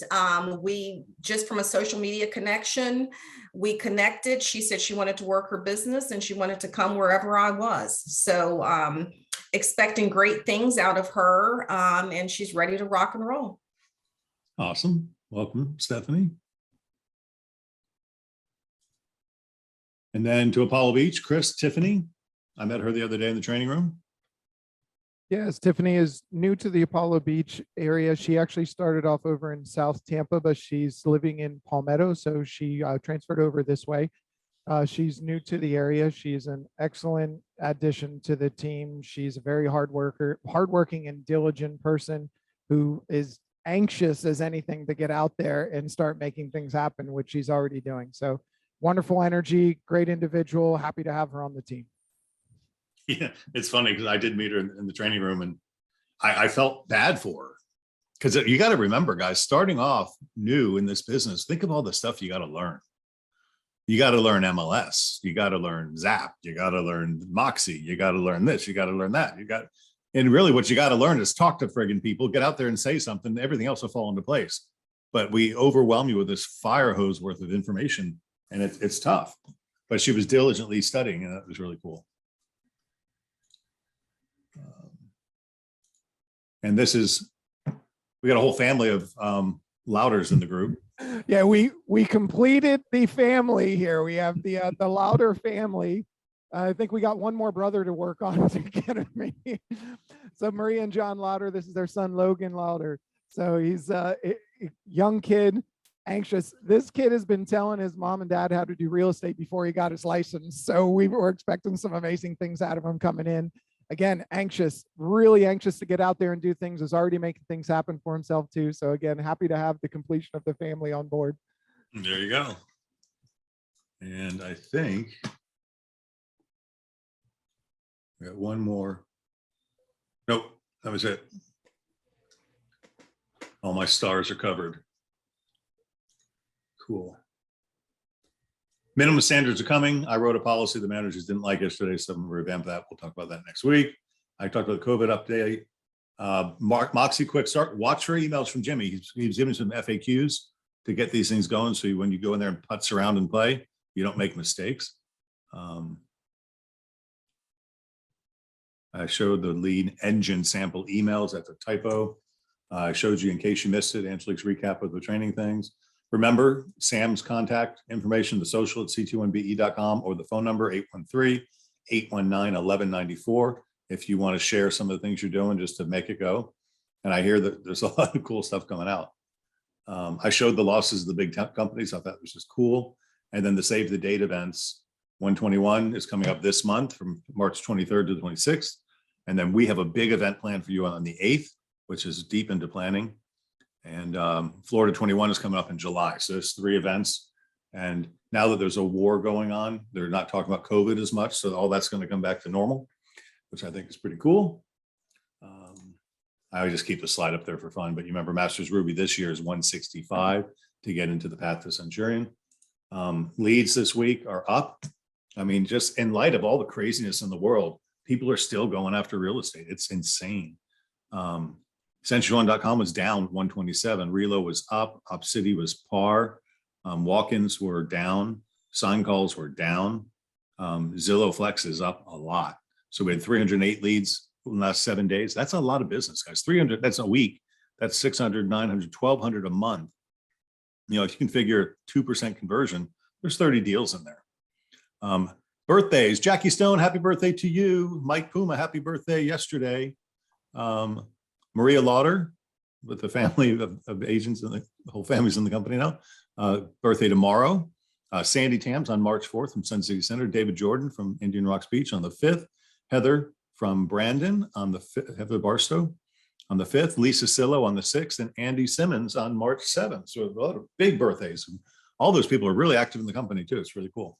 we just, from a social media connection, we connected. She said she wanted to work her business and she wanted to come wherever I was. So expecting great things out of her, and she's ready to rock and roll. Awesome. Welcome, Stephanie. And then to Apollo Beach, Chris, Tiffany. I met her the other day in the training room. Yes, Tiffany is new to the Apollo Beach area. She actually started off over in South Tampa, but she's living in Palmetto, so she transferred over this way. She's new to the area. She's an excellent addition to the team. She's a very hardworking and diligent person who is anxious as anything to get out there and start making things happen, which she's already doing. So wonderful energy, great individual. Happy to have her on the team. Yeah, it's funny because I did meet her in the training room, and I felt bad for her, because you got to remember, guys, starting off new in this business, think of all the stuff you got to learn. You got to learn MLS, you got to learn Zap, you got to learn Moxie, you got to learn this, you got to learn that. And really what you got to learn is talk to friggin' people, get out there and say something, everything else will fall into place. But we overwhelm you with this fire hose worth of information, and it's tough. But she was diligently studying, and that was really cool. And this is, we got a whole family of Louders in the group. Yeah, we completed the family here. We have the Louder family. I think we got one more brother to work on to get him. So Maria and John Louder, this is their son, Logan Louder. So he's a young kid, anxious. This kid has been telling his mom and dad how to do real estate before he got his license. So we were expecting some amazing things out of him coming in. Again, anxious, really anxious to get out there and do things, is already making things happen for himself too. So again, happy to have the completion of the family on board. There you go. And I think we got one more. Nope, that was it. All my stars are covered. Cool. Minimum standards are coming. I wrote a policy the managers didn't like yesterday, so I'm going to revamp that. We'll talk about that next week. I talked about the COVID update. Moxie quick start. Watch for emails from Jimmy. He's giving some FAQs to get these things going. So when you go in there and putz around and play, you don't make mistakes. I showed the lead engine sample emails. That's a typo. I showed you in case you missed it, Angelique's recap of the training things. Remember Sam's contact information, the social at c21be.com or the phone number 813-819-1194 if you want to share some of the things you're doing just to make it go. And I hear that there's a lot of cool stuff coming out. I showed the losses of the big tech companies. I thought it was just cool. And then the Save the Date events, 121 is coming up this month from March 23rd to the 26th. And then we have a big event planned for you on the 8th, which is deep into planning. And Florida 21 is coming up in July. So there's 3 events. And now that there's a war going on, they're not talking about COVID as much. So all that's going to come back to normal, which I think is pretty cool. I just keep the slide up there for fun, but you remember Masters Ruby this year is 165 to get into the Path to Centurion. Leads this week are up. I mean, just in light of all the craziness in the world, people are still going after real estate. It's insane. Centuryone.com was down 127. Relo was up. Opcity was par. Walk-ins were down. Sign calls were down. Zillow Flex is up a lot. So we had 308 leads in the last 7 days. That's a lot of business, guys. 300, that's a week. That's 600, 900, 1,200 a month. You know, if you can figure 2% conversion, there's 30 deals in there. Birthdays, Jackie Stone, happy birthday to you. Mike Puma, happy birthday yesterday. Maria Lauder, with the family of agents and the whole family's in the company now. Birthday tomorrow. Sandy Tams on March 4th from Sun City Center. David Jordan from Indian Rocks Beach on the 5th. Heather from Brandon on the 5th. Heather Barstow on the 5th. Lisa Sillo on the 6th. And Andy Simmons on March 7th. So a lot of big birthdays. All those people are really active in the company too. It's really cool.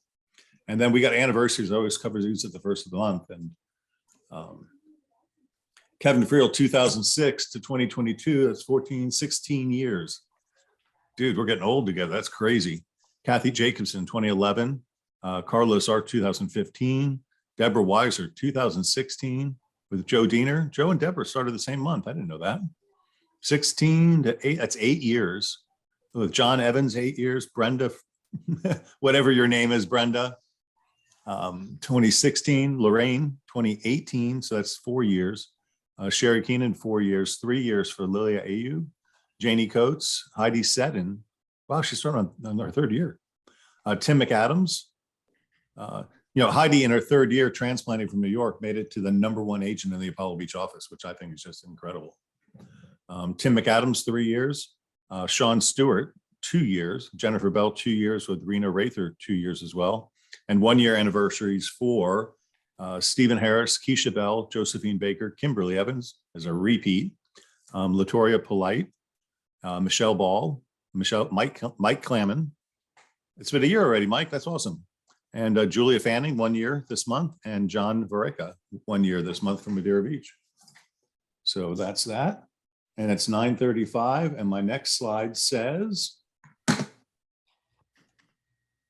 And then we got anniversaries. I always cover these at the first of the month. And Kevin Friel, 2006 to 2022, that's 16 years. Dude, we're getting old together. That's crazy. Kathy Jacobson, 2011. Carlos Art, 2015. Deborah Weiser, 2016 with Joe Diener. Joe and Deborah started the same month. I didn't know that. 16 to 8, that's 8 years. With John Evans, 8 years. Brenda, whatever your name is, Brenda. 2016, Lorraine, 2018, so that's 4 years. Sherry Keenan, 4 years, 3 years for Lilia Ayu. Janie Coates, Heidi Seddon. Wow, she's starting on her 3rd year. Tim McAdams. You know, Heidi in her 3rd year transplanting from New York made it to the #1 agent in the Apollo Beach office, which I think is just incredible. Tim McAdams, 3 years. Sean Stewart, 2 years. Jennifer Bell, 2 years with Rena Rather, 2 years as well. And 1 year anniversaries for Stephen Harris, Keisha Bell, Josephine Baker, Kimberly Evans as a repeat, Latoria Polite, Michelle Ball, Mike Clamon. It's been a year already, Mike. That's awesome. And Julia Fanning, 1 year this month, and John Vareka, 1 year this month from Madeira Beach. So that's that. And it's 9:35. And my next slide says,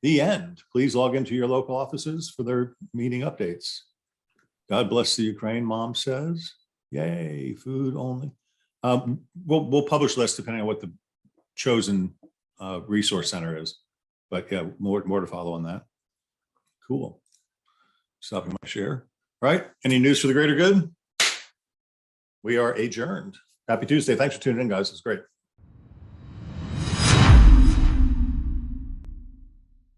the end. Please log into your local offices for their meeting updates. God bless the Ukraine, Mom says. Yay, food only. We'll publish lists depending on what the chosen resource center is. But yeah, more to follow on that. Cool. Stopping my share. All right. Any news for the greater good? We are adjourned. Happy Tuesday. Thanks for tuning in, guys. It's great.